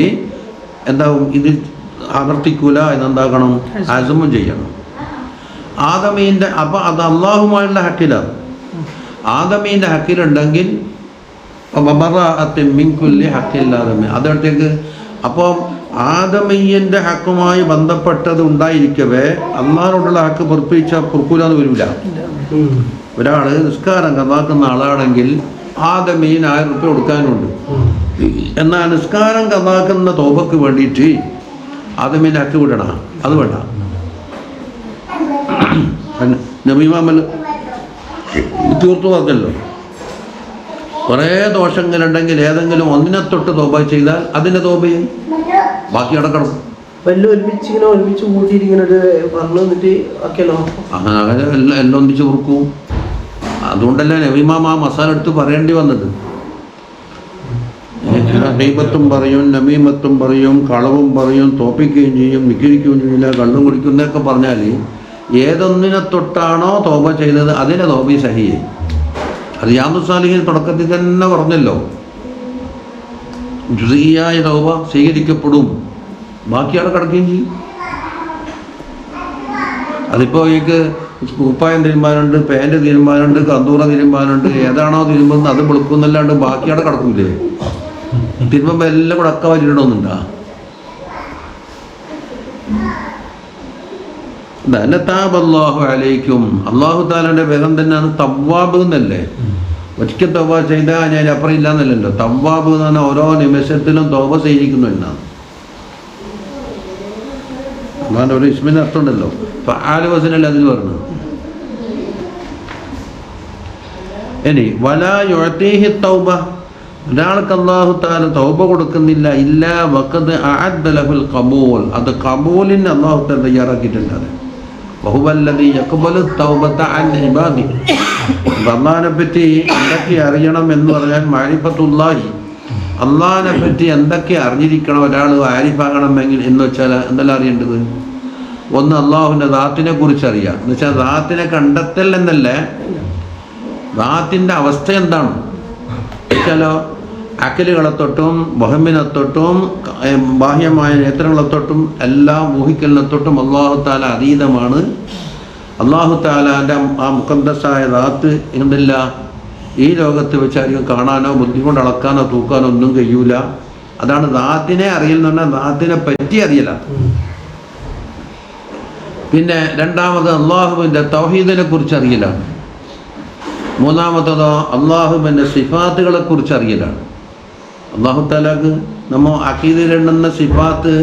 എന്താവും, ഇത് ആവർത്തിക്കൂല എന്നെന്താക്കണം, അസമും ചെയ്യണം. ആദമീൻ്റെ അപ്പം അത് അള്ളാഹുമായുള്ള ഹക്കിലാണ്. ആദമീൻ്റെ ഹക്കിലുണ്ടെങ്കിൽ മിൻകുല്ലി ഹക്കില്ലാദമി അതോട്ടേക്ക്. അപ്പോൾ ആദമീയൻ്റെ ഹക്കുമായി ബന്ധപ്പെട്ടത് ഉണ്ടായിരിക്കവേ അള്ളാഹിനോടുള്ള ഹക്ക് പൊറുക്കൂലെന്ന് വരില്ല. ഒരാൾ നിസ്കാരം കഥാക്കുന്ന ആളാണെങ്കിൽ ആദമീൻ 1000 റുപ്യ കൊടുക്കാനുണ്ട്. എന്നാൽ നിസ്കാരം കഥാക്കുന്ന തോബക്ക് വേണ്ടിയിട്ട് ആദമീൻ്റെ ഹക്ക് വിടണം, അത് വേണ്ട. നബിമാമൽ തീർത്തു പറഞ്ഞല്ലോ, കുറേ ദോഷങ്ങളുണ്ടെങ്കിൽ ഏതെങ്കിലും ഒന്നിനെ തൊട്ട് തോബ ചെയ്താൽ അതിൻ്റെ തോബയും ബാക്കി അടക്കണം. അങ്ങനെ എല്ലാം ഒന്നിച്ച് കുറുക്കും. അതുകൊണ്ടല്ലേ നബിമാമ ആ മസാല എടുത്ത് പറയേണ്ടി വന്നത്. ഹൈബത്തും പറയും, നമീമത്തും പറയും, കളവും പറയും, തോപ്പിക്കുകയും ചെയ്യും, നിക്കിരിക്കുകയും ചെയ്യില്ല, കള്ളും കുടിക്കുന്നതൊക്കെ പറഞ്ഞാൽ ഏതൊന്നിനെ തൊട്ടാണോ തോബ ചെയ്തത് അതിനെ തോബി സഹിയെ. അത് യാദുസ് സാലിഹിൻ തുടക്കത്തിൽ തന്നെ പറഞ്ഞല്ലോ, ജുസിയായ തൗബ സ്വീകരിക്കപ്പെടും, ബാക്കി അവിടെ കിടക്കുകയും ചെയ്യും. അതിപ്പോൾ എനിക്ക് കുപ്പായം തീരുമാനമുണ്ട്, പാൻറ് തീരുമാനമുണ്ട്, കന്തൂറ തീരുമാനമുണ്ട്, ഏതാണോ തിരുമ്പുന്നത് അത് വെളുക്കുന്നല്ലാണ്ട് ബാക്കി അവിടെ കിടക്കൂലേ? തിരുമ്പുമ്പോൾ എല്ലാം കൂടെ അക്ക വരിടണമെന്നുണ്ടാ? അല്ലാഹു അലൈക്കും. അള്ളാഹു താലാന്റെ വേദം തന്നെയാണ് തവ്വാബ് എന്നല്ലേ. ഒരിക്കൽ തൗബ ചെയ്താൽ ഞാൻ അപ്പുറം ഇല്ലാന്നല്ലല്ലോ. തവ്വാബ് എന്ന് പറഞ്ഞാൽ ഓരോ നിമിഷത്തിലും തൗബ ചെയ്യിക്കുന്നു എന്നാണ്. അള്ളാന്റെ ഒരു ഇസ്മിന് അർത്ഥമുണ്ടല്ലോ. ഫഅാലു വസനല്ലേ അതിൽ പറഞ്ഞു. ഇനി വലാ യുഅതീഹി തൗബ, ഒരാൾക്ക് അല്ലാഹു തആല തൗബ കൊടുക്കുന്നില്ല ഇല്ലാ വഖദ് അഅദ്ദ ലഹുൽ ഖബൂൽ, അത് ഖബൂലിന് അല്ലാഹു തആല തയ്യാറാക്കിയിട്ടുണ്ട്. വഹുവല്ലദീ യഖ്ബലു തൗബത അൻ ഇബാദിഹി. അല്ലാഹനെ പറ്റി എന്തൊക്കെ അറിയണം എന്ന് പറഞ്ഞാൽ മാരിഫത്തുല്ലാഹി, അള്ളാഹിനെ പറ്റി എന്തൊക്കെ അറിഞ്ഞിരിക്കണം ഒരാൾ ആരിഫാകണമെങ്കിൽ എന്ന് വെച്ചാൽ എന്തെല്ലാം അറിയേണ്ടത്? ഒന്ന്, അള്ളാഹുവിൻ്റെ ദാത്തിനെ കുറിച്ച് അറിയാം. എന്ന് വെച്ചാൽ ദാത്തിനെ കണ്ടെത്തൽ എന്നല്ലേ, ദാത്തിൻ്റെ അവസ്ഥ എന്താണ് വെച്ചാലോ അക്കലുകളെ തൊട്ടും വഹമിനെ തൊട്ടും ബാഹ്യമായ നേത്രങ്ങളെ തൊട്ടും എല്ലാം ഊഹിക്കലിനെ തൊട്ടും അള്ളാഹു താല അതീതമാണ്. അള്ളാഹു താലാൻ്റെ ആ മുഖദ്ദസായ ദാത്ത് എന്തില്ല, ഈ ലോകത്ത് വെച്ചായിരിക്കും കാണാനോ ബുദ്ധി കൊണ്ട് അളക്കാനോ തൂക്കാനോ ഒന്നും കഴിയൂല. അതാണ് ദാത്തിനെ അറിയൽ എന്ന് പറഞ്ഞാൽ ദാത്തിനെ പറ്റി അറിയല. പിന്നെ രണ്ടാമത് അള്ളാഹുവിൻ്റെ തൗഹീദിനെ കുറിച്ച് അറിയലാണ്. മൂന്നാമത്തതോ അള്ളാഹുവിൻ്റെ സിഫാത്തുകളെ കുറിച്ച് അറിയലാണ്. അള്ളാഹു താലാക്ക് നമ്മൾ അഖീദിലുണ്ടെന്ന സിഫാത്ത്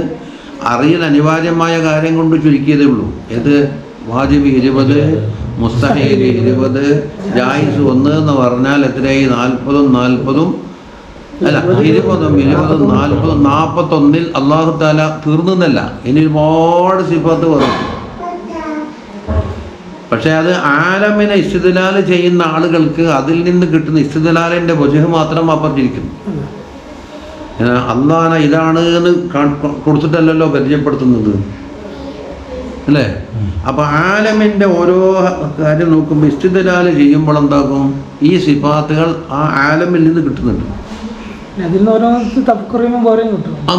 അറിയൽ അനിവാര്യമായ കാര്യം കൊണ്ട് ചുരുക്കിയതേ ഉള്ളൂ. ഏത് വാജിബ് 20, മുസ്തഹീൽ 20, ജായിസ് 1 എന്ന് പറഞ്ഞാൽ എത്രയായി? 40 അല്ല 20, 40, 41 അള്ളാഹു താല തീർന്നല്ല, ഇനി ഒരുപാട് സിഫാത്ത് പറഞ്ഞു. പക്ഷെ അത് ആലമിനെ ഇസ്തിദ്ലാൽ ചെയ്യുന്ന ആളുകൾക്ക് അതിൽ നിന്ന് കിട്ടുന്ന ഇസ്തിദ്ലാലിൻ്റെ വജഹ് മാത്രം അപ്പുറത്തിരിക്കുന്നു. അള്ളാഹനെ ഇതാണ് എന്ന് കൊടുത്തിട്ടല്ലല്ലോ പരിചയപ്പെടുത്തുന്നത്, അല്ലേ? അപ്പോൾ ആലമിൻ്റെ ഓരോ കാര്യം നോക്കുമ്പോൾ ഇസ്തിദ്ലാൽ ചെയ്യുമ്പോൾ എന്താക്കും, ഈ സിഫാത്തുകൾ ആ ആലമിൽ നിന്ന് കിട്ടുന്നുണ്ട്,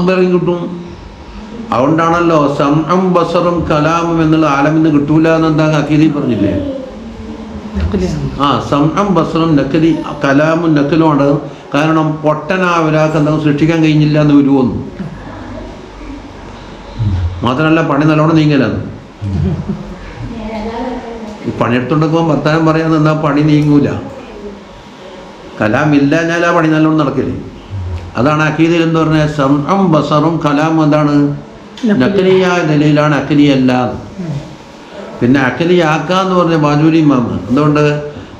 വേറെയും കിട്ടും. അതുകൊണ്ടാണല്ലോ സംഅം ബസറും കലാമും എന്നുള്ള ആലമിൽ നിന്ന് കിട്ടൂല എന്നെന്താ അക്കീദി പറഞ്ഞില്ലേ? സംഅം ബസറും നക്കലി കലാമും നക്കലുമാണ്. കാരണം പൊട്ടനാവരാക്ക് എന്തെങ്കിലും സൃഷ്ടിക്കാൻ കഴിഞ്ഞില്ല എന്ന് വരുമോന്നു. മാത്രമല്ല പണി നല്ലോണം നീങ്ങലാണ്. ഈ പണിയെടുത്തുകൊണ്ടിരിക്കുമ്പോൾ വർത്താനം പറയാൻ നിന്നാൽ പണി നീങ്ങൂല. കലാമില്ല ഞാൻ ആ പണി നല്ലോണം നടക്കില്ലേ. അതാണ് അക്കീദിൽ എന്ന് പറഞ്ഞാൽ സംഅം ബസറും കലാം എന്താണ് നക്കലിയായ നിലയിലാണ്, അക്കലിയല്ല. പിന്നെ അക്കലിയാക്കാന്ന് പറഞ്ഞ ബാജൂരി ഇമാമ് എന്തുകൊണ്ട്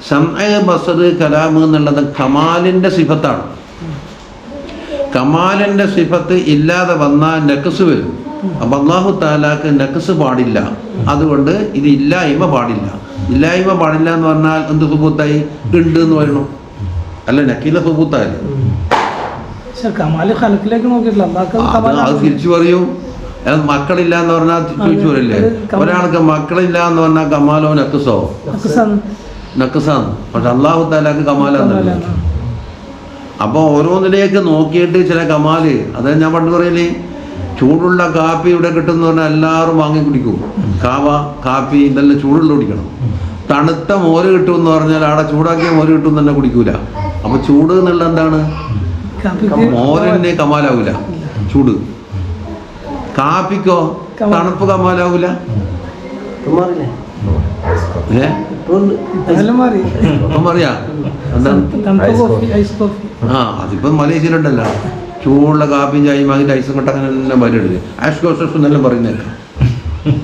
സംഅ ബസർ കലാം എന്നുള്ളത് കമാലിൻ്റെ സിഫത്താണ്. കമാലിൻ്റെ സിഫത്ത് ഇല്ലാതെ വന്നാൽ നഖ്സ് വരും. അപ്പം അല്ലാഹു തആലാക്ക് നഖ്സ് പാടില്ല. അതുകൊണ്ട് ഇത് ഇല്ലായ്മ പാടില്ല. ഇല്ലായ്മ പാടില്ല എന്ന് പറഞ്ഞാൽ എന്ത് സുബൂത്തായി? ഉണ്ട് എന്ന് പറയണം. അല്ല നക്കീല സുബൂത്തായി. അത് തിരിച്ചു പറയും. മക്കളില്ല എന്ന് പറഞ്ഞാൽ തിരിച്ചു പറയില്ലേ? ഒരാൾക്ക് മക്കളില്ല എന്ന് പറഞ്ഞാൽ കമാലോ നഖ്സോ? നഖ്സാണ്. പക്ഷെ അല്ലാഹു തആലാക്ക് കമാലാന്നല്ല. അപ്പോൾ ഓരോന്നിലേക്ക് നോക്കിയിട്ട് ചില കമാല്, അതായത് ഞാൻ പണ്ട് പറയലേ, ചൂടുള്ള കാപ്പി ഇവിടെ കിട്ടുമെന്ന് പറഞ്ഞാൽ എല്ലാവരും വാങ്ങി കുടിക്കും. കാപ്പി ഇതെല്ലാം ചൂടുള്ള കുടിക്കണം. തണുത്ത മോര് കിട്ടുമെന്ന് പറഞ്ഞാൽ അവിടെ ചൂടാക്കിയ മോര് കിട്ടും തന്നെ കുടിക്കൂല. അപ്പോൾ ചൂട് എന്നുള്ള എന്താണ്? മോരന്നെ കമാലാവൂല ചൂട്. കാപ്പിക്കോ തണുപ്പ് കമാലാവൂല. അറിയാ അതിപ്പം മലേഷ്യയിലുണ്ടല്ലോ, ചൂടുള്ള കാപ്പിയും ചായയും വാങ്ങിയിട്ട് ഐസും കട്ടങ്ങനെ എല്ലാം പരിയിടുക. ആഷ്കോസസ് എന്നെല്ലാം പറയുന്നേക്കാം.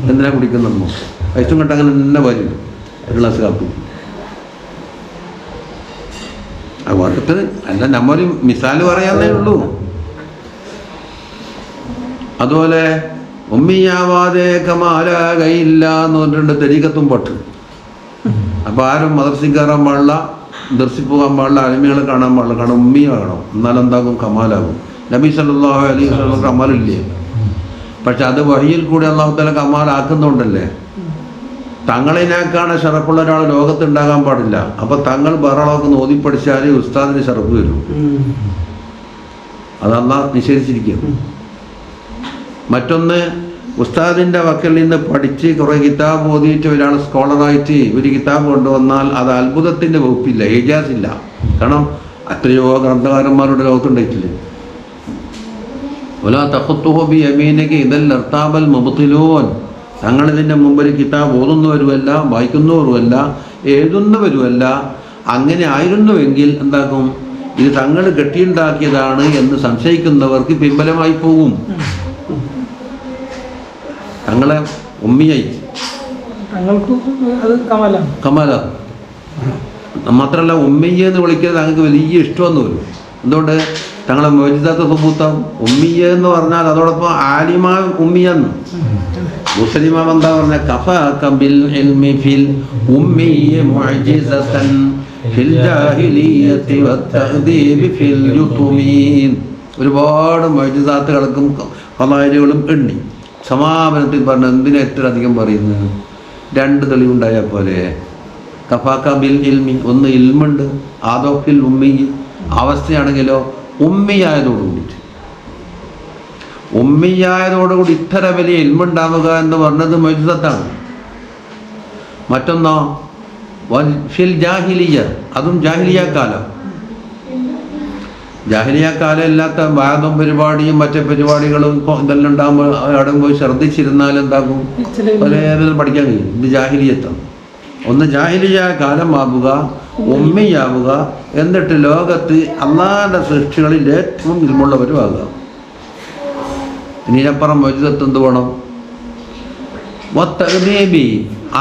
എന്തിനാ കുടിക്കുന്നോ? ഐസും കട്ടങ്ങനെ തന്നെ പരിയിടും ഒരു ഗ്ലാസ് കാപ്പി. അവർക്ക് അല്ല, നമ്മൊരു മിസാല് പറയാന്നേ ഉള്ളൂ. അതുപോലെ ഉമ്മിയാവാതെ കമാലാകയില്ല എന്ന് പറഞ്ഞിട്ടുണ്ട് തെരീക്കത്തും പൊട്ട്. അപ്പോൾ ആരും മദർസിൽ കയറാൻ പാടില്ല, ദർസിൽ പോകാൻ പാടില്ല, അലിമികളെ കാണാൻ പാടില്ല. കാരണം ഉമ്മിയാകണം, എന്നാലെന്താകും? കമാലാകും. നബി സല്ലല്ലാഹു അലൈഹി വസല്ലം കമാലില്ലേ? പക്ഷെ അത് വഹിയിൽ കൂടി അല്ലാഹു തആല കമാലാക്കുന്നുണ്ടല്ലേ. തങ്ങളിനേക്കാണ് ഷറഫുള്ള ഒരാൾ ലോകത്തുണ്ടാകാൻ പാടില്ല. അപ്പോൾ തങ്ങൾ ബഹളമൊക്കെ ഓതി പഠിച്ചാൽ ഉസ്താദിന് ഷറഫ് വരും. അത് അല്ലാഹ് നിഷേധിച്ചിരിക്കും. മറ്റൊന്ന്, ഉസ്താദിൻ്റെ വക്കൽ നിന്ന് പഠിച്ച് കുറേ കിതാബ് ഓതിയിട്ട് ഒരാൾ സ്കോളറായിട്ട് ഒരു കിതാബ് കൊണ്ടുവന്നാൽ അത് അത്ഭുതത്തിൻ്റെ വകുപ്പില്ല, ഏജാസില്ല. കാരണം അത്രയോ ഗ്രന്ഥകാരന്മാരുടെ ലോകത്തുണ്ടായിട്ടില്ലേ. വലാ തഖുത്തുഹു ബിയമീനിക ഇദൽ ഇർതാബൽ മുബ്തിലൂൻ. തങ്ങളിതിൻ്റെ മുമ്പിൽ കിതാബ് ഓതുന്നവരുമല്ല, വായിക്കുന്നവരുമല്ല, എഴുതുന്നവരുമല്ല. അങ്ങനെ ആയിരുന്നുവെങ്കിൽ എന്താക്കും? ഇത് തങ്ങൾ കെട്ടിയുണ്ടാക്കിയതാണ് എന്ന് സംശയിക്കുന്നവർക്ക് പിൻബലമായി പോകും. തങ്ങളെ ഉമ്മിയായി കമാല. മാത്രമല്ല ഉമ്മിയ എന്ന് വിളിക്കുന്നത് തങ്ങൾക്ക് വലിയ ഇഷ്ടമെന്ന് വരും. എന്തുകൊണ്ട്? തങ്ങളെ മോചിതാത്ത സുബൂത്താം. ഉമ്മിയ എന്ന് പറഞ്ഞാൽ അതോടൊപ്പം ആലിമാ ഉമ്മിയെന്ന്. മുസ്ലിമാ എന്താ പറഞ്ഞ കഫാകബിൽ ഇൽമി ഫിൽ ഉമ്മിയ മുഅ്ജിസതൻ ഫിൽ ജാഹിലിയത്തി വത്തഅദീബി ഫിൽ യുതുമീൻ. ഒരുപാട് മുഅ്ജിസാത്തുകൾക്കും ഫളായിലുകളും എണ്ണി. സമാപനത്തിൽ പറഞ്ഞ എന്തിനാ എത്ര അധികം പറയുന്നത്? 2 തെളിവുണ്ടായാൽ പോലെ. കഫാകബിൽ ഇൽമി, ഒന്ന് ഇൽമുണ്ട്, ആദോഫിൽ ഉമ്മി അവസ്ഥയാണെങ്കിലോ ഉമ്മിയായതോടുകൂടി ഇത്ര വലിയ ഇൽമുണ്ടാവുക എന്ന് പറഞ്ഞത് മുഅ്ജിസത്താണ്. മറ്റൊന്നോ ഫിൽ ജാഹിലിയ, അതും ജാഹിലിയ കാലം. ജാഹിലിയ കാലം ഇല്ലാത്ത വാദം പരിപാടിയും മറ്റു പരിപാടികളും ഇതെല്ലാം ഉണ്ടാകുമ്പോൾ അവിടെ പോയി ശ്രദ്ധിച്ചിരുന്നാൽ എന്താകും? പലതും പഠിക്കാൻ കഴിയും. ഇത് ജാഹിലിയത്താണ്. ഒന്ന് ജാഹിലിയ കാലമാവുക, ഉമ്മിയാവുക, എന്നിട്ട് ലോകത്ത് അള്ളാന്റെ സൃഷ്ടികളിൽ ഏറ്റവും ഇൽമുള്ളവരുമാകുക. ഇതിനപ്പുറം മുഅ്ജിസത്ത് എന്ത് വേണം? തഅദീബി,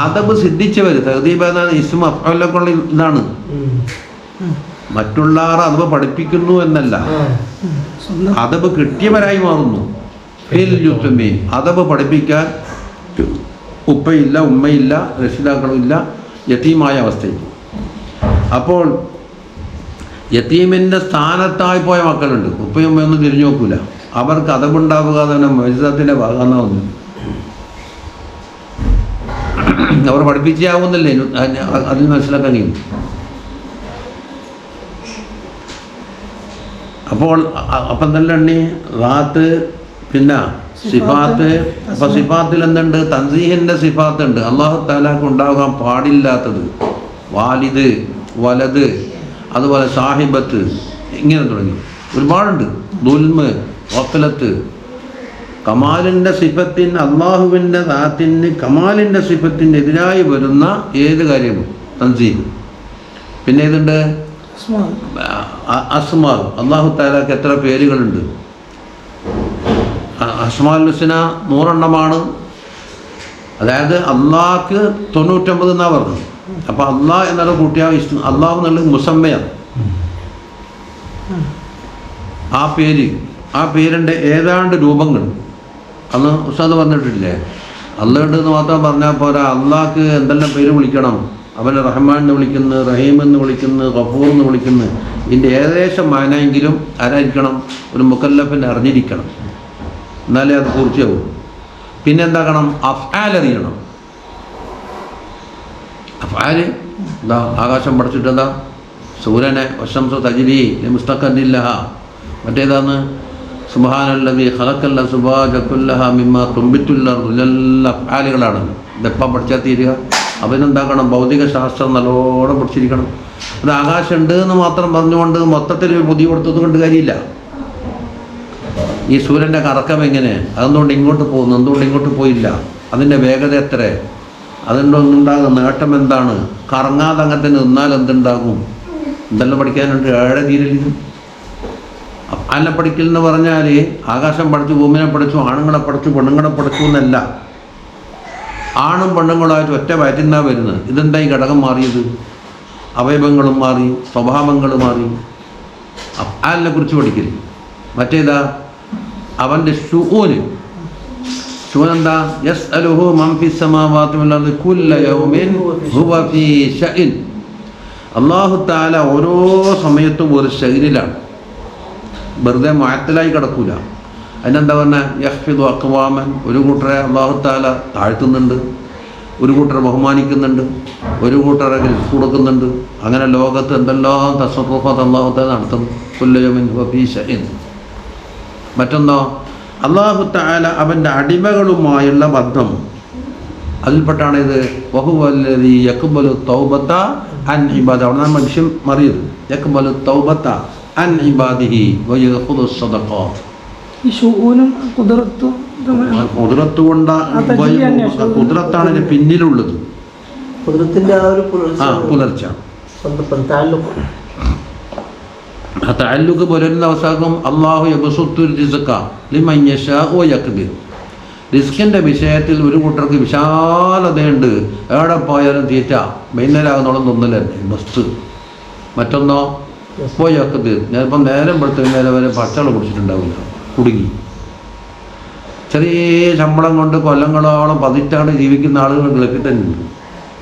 അദബ് സിദ്ധിച്ചവർ. തഅദീബ് എന്നാണ് ഇസ്മ അഫ്അലൊക്കെയുള്ള ഇതാണ്. മറ്റുള്ളവർ അദബ് പഠിപ്പിക്കുന്നു എന്നല്ല, അദബ് കിട്ടിയവരായി മാറുന്നു. ഫിൽ യുത്മി, അദബ് പഠിപ്പിക്കാൻ ഉപ്പയില്ല, ഉമ്മയില്ല, രക്ഷിതാക്കളുമില്ല, യതീമായ അവസ്ഥയിൽ. അപ്പോൾ യതീമിൻ്റെ സ്ഥാനത്തായി പോയ മക്കളുണ്ട്. ഉപ്പയും ഉമ്മയൊന്നും തിരിഞ്ഞു നോക്കൂല. അവർക്ക് അദബുണ്ടാവുക തന്നെ മുഅ്ജിസത്തിൻ്റെ ഭാഗമാകുന്നു. അവർ പഠിപ്പിച്ചാവുന്നില്ലേ അതിൽ മനസ്സിലാക്കാൻ കഴിയും. അപ്പോൾ അപ്പം തന്നെ എണ്ണി റാത്ത്, പിന്നെ സിഫാത്ത്. അപ്പം സിഫാത്തിൽ എന്തുണ്ട്? തൻസീഹിൻ്റെ സിഫാത്തുണ്ട്. അല്ലാഹു തആലാക്ക് ഉണ്ടാകാൻ പാടില്ലാത്തത്, വാലിദ്, വലത്, അതുപോലെ സാഹിബത്ത്, ഇങ്ങനെ തുടങ്ങി ഒരുപാടുണ്ട്. ദുൽമ്, വഖലത്ത്, കമാലിൻ്റെ സിഫത്തിന് അള്ളാഹുവിൻ്റെ ദാത്തിന് കമാലിൻ്റെ സിഫത്തിന് എതിരായി വരുന്ന ഏത് കാര്യവും തൻസീഹ്. പിന്നെ ഏതുണ്ട്? അസ്മാ. അള്ളാഹു തആലക്ക് എത്ര പേരുകളുണ്ട്? അസ്മാഉൽ ഹുസ്ന 100 എണ്ണമാണ്. അതായത് അള്ളാഹ്ക്ക് 99 എന്നാണ് പറഞ്ഞത്. അപ്പോൾ അള്ളാഹ് എന്നുള്ള കൂട്ടിയാൽ അള്ളാഹു എന്നുള്ളത് മുസമ്മയാണ്. ആ പേരിൻ്റെ ഏതാണ്ട് രൂപങ്ങൾ അന്ന് ഉസ്താദ് പറഞ്ഞിട്ടില്ലേ? അള്ളാഹുണ്ട് എന്ന് മാത്രം പറഞ്ഞാൽ പോരാ, അള്ളാഹ്ക്ക് എന്തെല്ലാം പേര് വിളിക്കണം. അവനെ റഹ്മാൻ എന്ന് വിളിക്കുന്നു, റഹീം എന്ന് വിളിക്കുന്നു, ഗഫൂർ എന്ന് വിളിക്കുന്നു. ഇതിൻ്റെ ഏകദേശം മാനെങ്കിലും ആരായിരിക്കണം? ഒരു മുക്കല്ലഫിനെ അറിഞ്ഞിരിക്കണം, എന്നാലേ അത് പൂർത്തിയാവും. പിന്നെ എന്താക്കണം? അഫ്ആൽ അറിയണം. അഫ്ആൽ എന്താ? ആകാശം പടച്ചിട്ടെന്താ? സൂര്യനെ വശംസ തജ്രി മുസ്തഖറില്ലഹ. മറ്റേതാന്ന്? സുബ്ഹാനല്ലദീ ഖലഖൽ അസ്വാജ കുല്ലഹ മിമ്മാ തുംബിത്തുൽ അർദ്. ഇതെല്ലാം അഫ്ആലുകളാണ്. ഇതെപ്പം പഠിച്ചാൽ തീരുക? അവനെന്താക്കണം? ഭൗതിക ശാസ്ത്രം നല്ലോണം പഠിച്ചിരിക്കണം. അത് ആകാശം ഉണ്ട് എന്ന് മാത്രം പറഞ്ഞുകൊണ്ട് മൊത്തത്തിൽ പുതിയ കൊടുത്തത് കൊണ്ട് കാര്യമില്ല. ഈ സൂര്യൻ്റെ കറക്കം എങ്ങനെ? അതെന്തുകൊണ്ട് ഇങ്ങോട്ട് പോകുന്നു? എന്തുകൊണ്ട് ഇങ്ങോട്ട് പോയില്ല? അതിൻ്റെ വേഗത എത്ര? അതുകൊണ്ടൊന്നുണ്ടാകുന്ന നേട്ടം എന്താണ്? കറങ്ങാതെ അങ്ങനത്തെ നിന്നാൽ എന്തുണ്ടാകും? ഇതെല്ലാം പഠിക്കാനുണ്ട്. ഏഴെ തീരലിത് അല്ല പഠിക്കൽ എന്ന് പറഞ്ഞാൽ ആകാശം പഠിച്ചു, ഭൂമിനെ പഠിച്ചു, ആണുങ്ങളെ പഠിച്ചു, പെണ്ണുങ്ങളെ പഠിച്ചു എന്നല്ല. ആണും പെണ്ണുങ്ങളായിട്ട് ഒറ്റ വയറ്റിന്നാണ് വരുന്നത്. ഇതെന്താ ഈ ഘടകം മാറിയത്? അവയവങ്ങളും മാറി, സ്വഭാവങ്ങൾ മാറി. അഫ്ആലിനെ കുറിച്ച് പഠിക്കൽ. മറ്റേതാ? അവൻ്റെ ഷുഊന് എന്താ? യസ്അലുഹു മൻ ഫിസ് സമാവാതി വൽ അർദി കുല്ല യൗമിൻ ഹുവ ഫീ ശഅൻ. അല്ലാഹു തആല ഓരോ സമയത്തും ഒരു ശഅനിലാണ്. വെറുതെ മുഅത്തലായി കിടക്കൂല. അതിനെന്താ പറഞ്ഞാൽ? യഹ്ഫിദു അഖ്വാമൻ. ഒരു കൂട്ടരെ അല്ലാഹു തആല താഴ്ത്തുന്നുണ്ട്, ഒരു കൂട്ടരെ ബഹുമാനിക്കുന്നുണ്ട്, ഒരു കൂട്ടരെ കൊടുക്കുന്നുണ്ട്. അങ്ങനെ ലോകത്ത് എന്തെല്ലാം തസ്വറുഫാത്ത് അല്ലാഹു തആല നടത്തുന്നു. കുല്ല യൗമിൻ ഹുവ ഫീ ശഅൻ. മറ്റൊന്നോ? അല്ലാഹു തആല അവൻ്റെ അടിമകളുമായുള്ള ബന്ധം. അതിൽപ്പെട്ടാണ് ഇത് വഹുവല്ലദീ യഖ്ബലു തൗബത അൻ ഇബാദ. അവിടെ നാം മനുഷ്യൻ മറിയത് യഖ്ബലു തൗബത അൻ ഇബാദിഹി വയഖുദു സദഖാത്ത്. ഈ ഷുഊനും ഖുദ്റത്തും ഖുദ്റത്ത് കൊണ്ട് ഖുദ്റത്താണ് ഇതിന് പിന്നിലുള്ളത്. ഖുദ്റത്തിന്റെ ആ ഒരു പുലർച്ച തഅല്ലുഖ് പുലരുന്ന അവസാനം അല്ലാഹു യബ്സുത്തുർ റിസ്ഖ ലിമൻ യശാഉ വയഖ്ദിർ. റിസ്കിൻ്റെ വിഷയത്തിൽ ഒരു കൂട്ടർക്ക് വിശാലതയുണ്ട്. എവിടെ പോയാലും തീറ്റ വൈകുന്നേരമാകുന്നോളം തോന്നലേ ബസ്. മറ്റൊന്നോ പോയക്കത് ഞാനിപ്പം നേരം പെടുത്തുന്നേരം വരെ പച്ചവെള്ളം കുടിച്ചിട്ടുണ്ടാവില്ല, കുടുങ്ങി. ചെറിയ ശമ്പളം കൊണ്ട് കൊല്ലങ്ങളോളം പതിറ്റാണ്ട് ജീവിക്കുന്ന ആളുകൾ ഗൾഫിൽ തന്നെ ഉണ്ട്.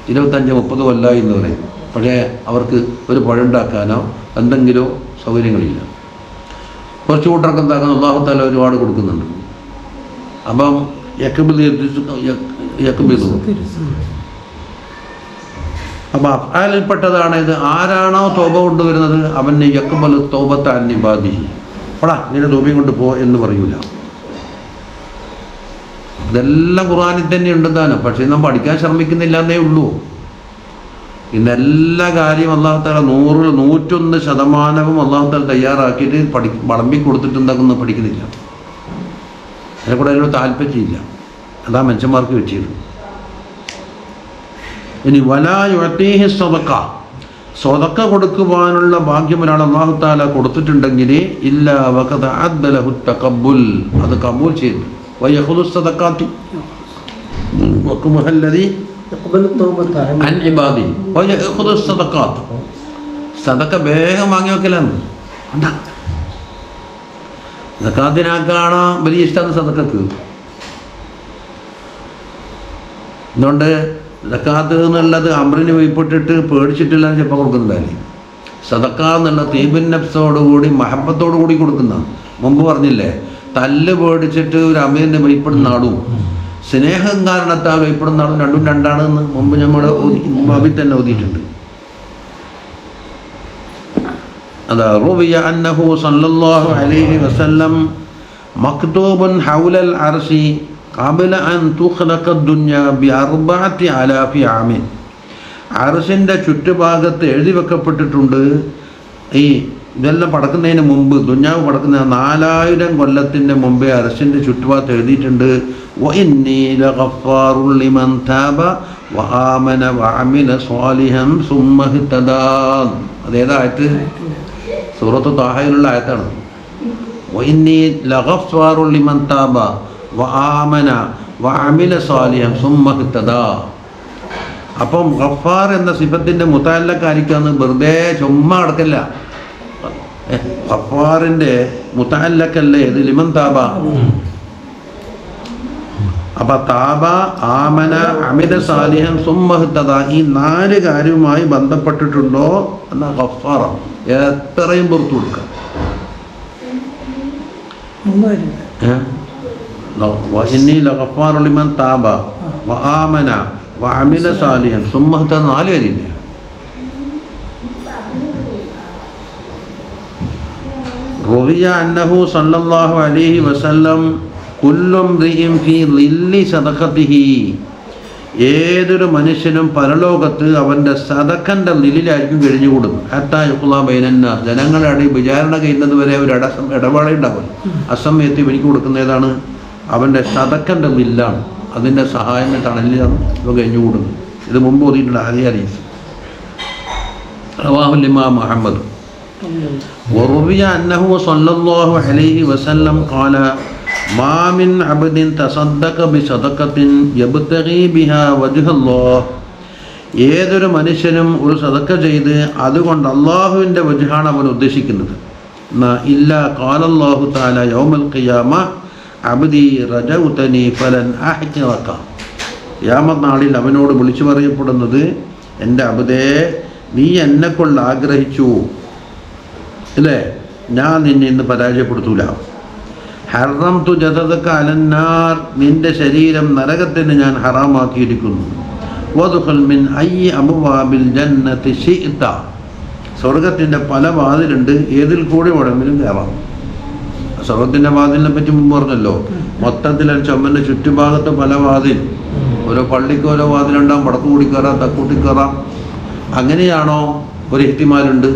25-30 കൊല്ലമായി എന്ന് പറയും. പക്ഷേ അവർക്ക് ഒരു പുഴയുണ്ടാക്കാനോ എന്തെങ്കിലും സൗകര്യങ്ങളില്ല. കുറച്ച് കൂട്ടർക്ക് എന്താക്കുന്നു? അല്ലാഹു തആല ഒരുപാട് കൊടുക്കുന്നുണ്ട്. അപ്പം അപ്പം അഫ്ആലിൽപ്പെട്ടതാണ് ഇത്. ആരാണോ തോബ കൊണ്ടുവരുന്നത് അവന് യഖ്ബലു തൗബത അൻ ഇബാദിഹി. എടാ നിന്റെ തോബയും കൊണ്ട് പോ എന്ന് പറയൂല. ഇതെല്ലാം ഖുർആനിൽ തന്നെ ഉണ്ടെന്നാണ്. പക്ഷേ നാം പഠിക്കാൻ ശ്രമിക്കുന്നില്ല എന്നേ ഉള്ളൂ. ഇന്നെല്ലാ കാര്യം അല്ലാഹു തആല 101% അല്ലാഹു തആല തയ്യാറാക്കിയിട്ട് വളമ്പി കൊടുത്തിട്ട് എന്താക്കുന്നു പഠിക്കുന്നില്ല. അതിനെക്കൂടെ അതിനോട് താല്പര്യമില്ല. അതാ മനുഷ്യന്മാർക്ക് വെച്ചത്. ഇനി വലാ യുഅതീഹി സദഖ. സ്വതക്ക കൊടുക്കുവാനുള്ള ഭാഗ്യം ഒരാൾ അല്ലാഹു തആല കൊടുത്തിട്ടുണ്ടെങ്കിൽ ഇല്ലാ വഖദ അദ്ദലഹു തഖബ്ബുൽ. അത് കബൂൽ ചെയ്തു. വയഖുദു സദഖാത്തി വഖുമുഹല്ലദി യഖ്ബലു തൗബത അൻ ഇബാദി വയഖുദു സദഖാത്ത്. സദഖ വേഗം വാങ്ങി വെക്കലാണ്. സദഖാത്തിനാക്കാണ് വലിയ ഇഷ്ടമാണ് സദഖക്ക്. അതുകൊണ്ട് സദഖാത്ത് എന്നുള്ളത് അമ്രിന് വൈപ്പെട്ടിട്ട് പേടിച്ചിട്ടില്ല ചിലപ്പോൾ കൊടുക്കുന്നുണ്ടാവില്ലേ. സദഖ എന്നുള്ള തീബിൻ നഫ്സോടുകൂടി മഹബത്തോടു കൂടി കൊടുക്കുന്ന. മുമ്പ് പറഞ്ഞില്ലേ, തല്ല് പേടിച്ചിട്ട് ഒരു അമീറിനെ വൈപ്പെടുന്ന ആളും സ്നേഹം കാരണത്താൽ വൈപ്പെടുന്ന ആളും രണ്ടും രണ്ടാണെന്ന് മുമ്പ് നമ്മുടെ ബാബിൽ തന്നെ ഓതിയിട്ടുണ്ട്. അതാ റൂവിയ അന്നഹു സല്ലല്ലാഹു അലൈഹി വസല്ലം മക്തൂബുൻ ഹൗലൽ അർശി ഖബല അൻ തുഖ്ലഖ ദുനിയ ബി4000 ആമിൻ. അർശിൻ്റെ ചുറ്റുഭാഗത്ത് എഴുതി വെക്കപ്പെട്ടിട്ടുണ്ട് ഈ ഇതെല്ലാം പടക്കുന്നതിന് മുമ്പ്, ദുഞ്ഞാവ് പടക്കുന്ന 4000 കൊല്ലത്തിൻ്റെ മുമ്പേ അർശിൻ്റെ ചുറ്റുഭാഗത്ത് എഴുതിയിട്ടുണ്ട്, വഇന്നീ ലഗഫാറുൻ ലിമൻ താബ വആമന വഅമില സ്വാലിഹൻ സുമ്മ ഇഹ്തദാ. അതേതായിട്ട് സൂറത്ത് താഹയിലുള്ള ആയത്താണ്. വഇന്നീ ലഗഫാറുൻ ലിമൻ താബ വആമന വഅമില സ്വാലിഹൻ സുമ്മ ഇഹ്തദാ. അപ്പം ഗഫാർ എന്ന സിഫത്തിൻ്റെ മുതഅല്ലഖായിരിക്കാന്ന് വെറുതെ ചുമ്മാ കിടക്കല്ല. ഗഫാറിൻ്റെ മുതഅല്ലഖല്ലേ ഇത് ലിമൻ താബ. അപ്പൊ താബ, ആമന, അമില സാലിഹൻ സുമ്മ ഇഹ്തദാ, ഈ 4 കാര്യവുമായി ബന്ധപ്പെട്ടിട്ടുണ്ടോ എന്നാ ഗഫാർ എത്രയും പുറത്തു കൊടുക്കാം. വഇന്നീ ലഗഫാറു ലിമൻ താബ വആമന വഅമില സാലിഹൻ സുമ്മ ഇഹ്തദാ 4 കാര്യമില്ല. റളിയ അന്നഹു സല്ലല്ലാഹു അലൈഹി വസല്ലം കുല്ലു ഇംറിഇൻ ഫീ ളില്ലി സദഖതിഹി, ഏതൊരു മനുഷ്യനും പരലോകത്ത് അവൻ്റെ സദഖൻ്റെ ളിലിലായിരിക്കും കഴിഞ്ഞുകൂടുന്നത്. ഹത്താ യുഖ്ളാ ബൈനന്നാസ്, ജനങ്ങളുടെ ഇടയിൽ വിചാരണ ചെയ്യുന്നത് വരെ ഒരു ഇടപാടുണ്ടാവും. അസമയത്ത് എനിക്ക് കൊടുക്കുന്ന ഏതാണ്? അവൻ്റെ സദഖൻ്റെ ളില്ലാണ്, അതിൻ്റെ സഹായം തണലിലാണ് ഇവ കഴിഞ്ഞുകൂടുന്നത്. ഇത് മുമ്പ് ഓതിയിട്ടുള്ള ഹദീസ്. റവാഹുൽ ഇമാം മുഹമ്മദ്. وروي أنه صلى الله عليه وسلم قال ما من عبد تصدق بصدقة يبتغي بها وجه الله, ഏതൊരു മനുഷ്യനും ഒരു സദഖ ചെയ്ത് അതുകൊണ്ട് അള്ളാഹുവിൻ്റെ വജ്ഹാണ് അവൻ ഉദ്ദേശിക്കുന്നത്. ഇല്ല ഖാലല്ലാഹു തആല യൗമൽ ഖിയാമ അബ്ദി റജൗതനി ഫലൻ അഹ്ഖറക, ഖിയാമത്ത് നാളിൽ അവനോട് വിളിച്ചു പറയപ്പെടുന്നത്, എൻ്റെ അബ്ദേ നീ എന്നെക്കൊണ്ട് ആഗ്രഹിച്ചു അല്ലേ, ഞാൻ നിന്നെ ഇന്ന് പരാജയപ്പെടുത്തൂല. ഹറംതു ജസദക അലന്നാർ, നിന്റെ ശരീരം നരകത്തിന് ഞാൻ ഹറാമാക്കിയിരിക്കുന്നു. വദ്ഖുൽ മിൻ അയ്യി അബ്വാബിൽ ജന്നതി ശിഅത, സ്വർഗത്തിൻ്റെ പല വാതിലുണ്ട്, ഏതിൽ കൂടി വേണമെങ്കിലും കയറാം. സ്വർഗത്തിൻ്റെ വാതിലിനെ പറ്റി മുമ്പ് പറഞ്ഞല്ലോ, മൊത്തത്തിൽ ചുമൻ്റെ ചുറ്റുഭാഗത്ത് പല വാതിൽ, ഓരോ പള്ളിക്ക് ഓരോ വാതിലുണ്ടാകും, വടക്കു കൂടി കയറാം, തെക്കൂട്ടി കയറാം. അങ്ങനെയാണോ? ഒരു ഇഹ്തിമാലുണ്ട്.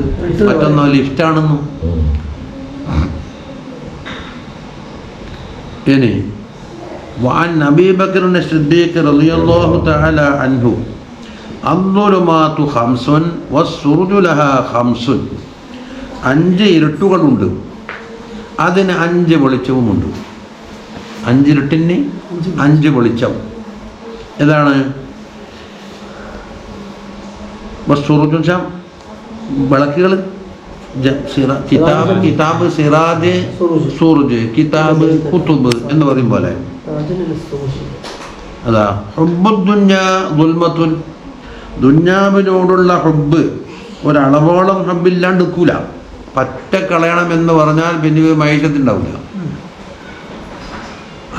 മറ്റൊന്നോ ലിഫ്റ്റാണെന്നു. ഇനി വഅൻ അബീ ബക്കർ സിദ്ദീഖ് റളിയല്ലാഹു തആല അൻഹു അദ്ദുലുമാതു ഖംസുൻ വസ്സുറുജു ലഹാ ഖംസുൻ, 5 ഇരുട്ടുകളുണ്ട്, അതിന് 5 വെളിച്ചവുമുണ്ട്. 5 ഇരുട്ടിന് 5 വെളിച്ചം. ഏതാണ്? വസ്സുറുജു വിളക്കുകൾ, കിതാബ് സിറാജ്, സൂറുജ്, കിതാബ് കുതുബ് എന്ന് പറയും പോലെ. അതാ ഹുബ്ബുദ്ദുന്യാ ദുൽമത്തുൻ, ദുന്യാവിനോടുള്ള ഹുബ്ബ് ഒരളവോളം ഹബ്ബില്ലാണ്ട് നിൽക്കൂല. പറ്റ കളയണം എന്ന് പറഞ്ഞാൽ പിന്നെ മൈഷത്തുണ്ടാവില്ല.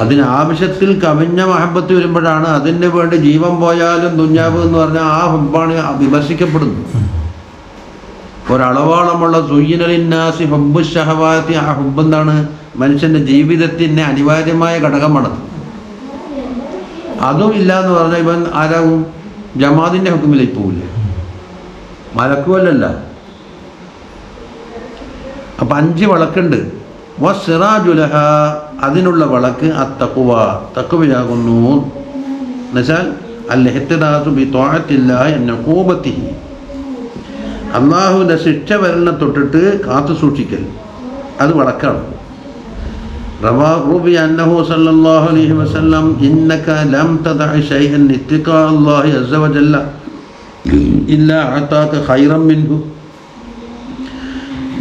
അതിനാവശ്യത്തിൽ കവിഞ്ഞ മഹബത്ത് വരുമ്പോഴാണ് അതിന് വേണ്ടി ജീവൻ പോയാലും ദുന്യാവ് എന്ന് പറഞ്ഞാൽ ആ ഹുബ്ബാണ് വിമർശിക്കപ്പെടുന്നത്. ഒരളവോളമുള്ള സുയ്യിനലിന്നാസി ഹുബ്ബു ശഹവാത്തി, ആ ഹുബ്ബ് എന്താണ്? മനുഷ്യൻ്റെ ജീവിതത്തിൻ്റെ അനിവാര്യമായ ഘടകമാണത്. അതും ഇല്ല എന്ന് പറഞ്ഞാൽ ഇവൻ ആരാവും? ജമാദിൻ്റെ ഹുക്കുമിലേക്ക് പോവില്ലേ, മലക്കുവല്ലല്ല. അപ്പം 5 വിളക്കുണ്ട്. വസ്സിറാജുലഹ, അതിനുള്ള വിളക്ക് അത്തഖ്വ, തഖ്വയാകുന്നു. എന്നുവെച്ചാൽ അൽ-ഇഹ്തിദാസു ബി ത്വാഅത്തില്ലാഹി അൻ-നഖൂബത്തിഹി, അള്ളാഹുവിൻ്റെ ശിക്ഷ വരണ തൊട്ടിട്ട് കാത്തു സൂക്ഷിക്കൽ, അത് വിളക്കാണ്. റവി അന്നഹു സല്ലല്ലാഹു അലൈഹി വസല്ലം ഇന്നക ലം തദഅ ശൈഅൻ ഇത്തിഖാ അല്ലാഹി അസ്സ വജല്ല ഇല്ലാ അതാക ഖൈറൻ മിൻഹു,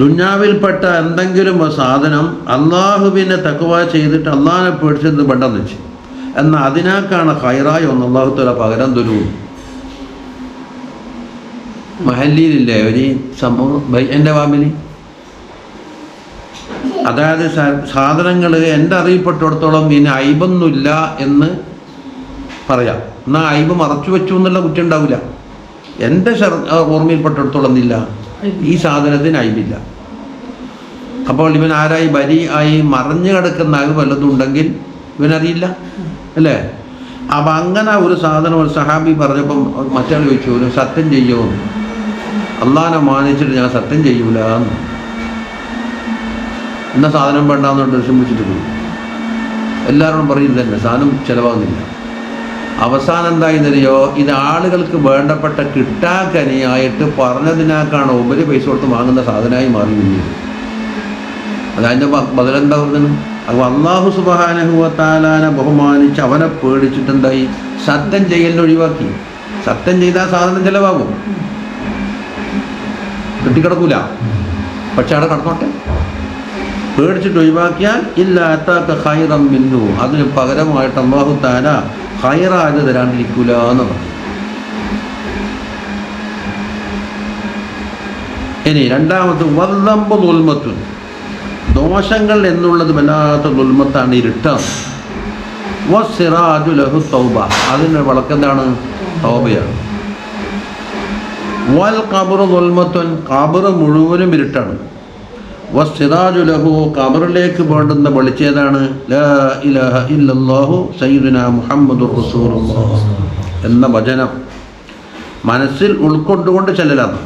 ദുന്യാവിൽപ്പെട്ട എന്തെങ്കിലും സാധനം അള്ളാഹുവിനെ തഖ്വ ചെയ്തിട്ട് അള്ളാഹിനെ പേടിച്ചത് പെട്ടെന്ന് വെച്ച്, എന്നാൽ അതിനേക്കാണ് ഖൈറായി ഒന്ന് അള്ളാഹു തആല പകരം തരൂ. മഹല്ലിയിലില്ലേ ഒരു സംഭവം, എൻ്റെ ഫാമിലി, അതായത് സാധനങ്ങൾ എൻ്റെ അറിയപ്പെട്ടിടത്തോളം ഇനി ഐബൊന്നുമില്ല എന്ന് പറയാം. എന്നാൽ ഐബ് മറച്ചു വെച്ചു എന്നുള്ള കുറ്റം ഉണ്ടാവില്ല. എൻ്റെ ഓർമ്മയിൽപ്പെട്ടിടത്തോളം ഇല്ല, ഈ സാധനത്തിന് ഐബില്ല. അപ്പോൾ ഇവൻ ആരായി? ബരി ആയി. മറഞ്ഞു കിടക്കുന്ന ഐബ് വല്ലതും ഉണ്ടെങ്കിൽ ഇവനറിയില്ല അല്ലേ? അപ്പം അങ്ങനെ ഒരു സാധനം ഒരു സഹാബി പറഞ്ഞപ്പം മറ്റാൾ ചോദിച്ചു, ഒരു സത്യം ചെയ്യുമോ? അള്ളാഹിനെ മാനിച്ചിട്ട് ഞാൻ സത്യം ചെയ്യൂല എന്ന്. ഇന്ന സാധനം വേണ്ടാന്ന് വിഷമിച്ചിട്ട് പോയി. എല്ലാവരോടും പറയുന്നത് തന്നെ, സാധനം ചിലവാകുന്നില്ല. അവസാനം എന്തായിരുന്നറിയോ, ഇത് ആളുകൾക്ക് വേണ്ടപ്പെട്ട കിട്ടാക്കനിയായിട്ട് പറഞ്ഞതിനാക്കാണ് ഉപരി പൈസ കൊടുത്ത് വാങ്ങുന്ന സാധനമായി മാറി നിന്നത്. അതതിൻ്റെ ബദലെന്താ പറഞ്ഞത്? അപ്പോൾ അല്ലാഹു സുബ്ഹാനഹു വ തആലാനെ ബഹുമാനിച്ച് അവനെ പേടിച്ചിട്ടുണ്ടായി സത്യം ചെയ്യലിനെ ഒഴിവാക്കി. സത്യം ചെയ്താൽ സാധനം ചിലവാകും, കെട്ടിക്കിടക്കൂല. പക്ഷെ അവിടെ കടന്നോട്ടെ, പേടിച്ചിട്ട് ഒഴിവാക്കിയാൽ ഇല്ല അത്താക്ക ഖൈറൻ മിൻഹു, അതിന് പകരമായിട്ട് അല്ലാഹു തആല ഖൈറായത് തരാണ്ടിരിക്കൂല എന്ന് പറഞ്ഞു. ഇനി രണ്ടാമത് വദ്ദംബു ദുൽമത്തുൻ, ദോഷങ്ങൾ എന്നുള്ളത് വല്ലാത്ത ദുൽമത്താണ്, ഇരുട്ടാണ്. വസ്സിറാജു ലഹു തൗബ, അതിൻ്റെ വിളക്കെന്താണ്? തൗബയാണ്. വൽ ഖബ്റു ദുൽമത്തുൻ, ഖബർ മുഴുവനും ഇരുട്ടാണ്. വസ്സിറാജു ലഹു, ഖബറിലേക്ക് വേണ്ടുന്ന വെളിച്ചേതാണ്? ലാ ഇലാഹ ഇല്ലല്ലാഹു സയ്യിദുനാ മുഹമ്മദുർ റസൂലുള്ളാഹ് എന്ന വചനം മനസ്സിൽ ഉൾക്കൊണ്ടുകൊണ്ട് ചെല്ലലാണ്.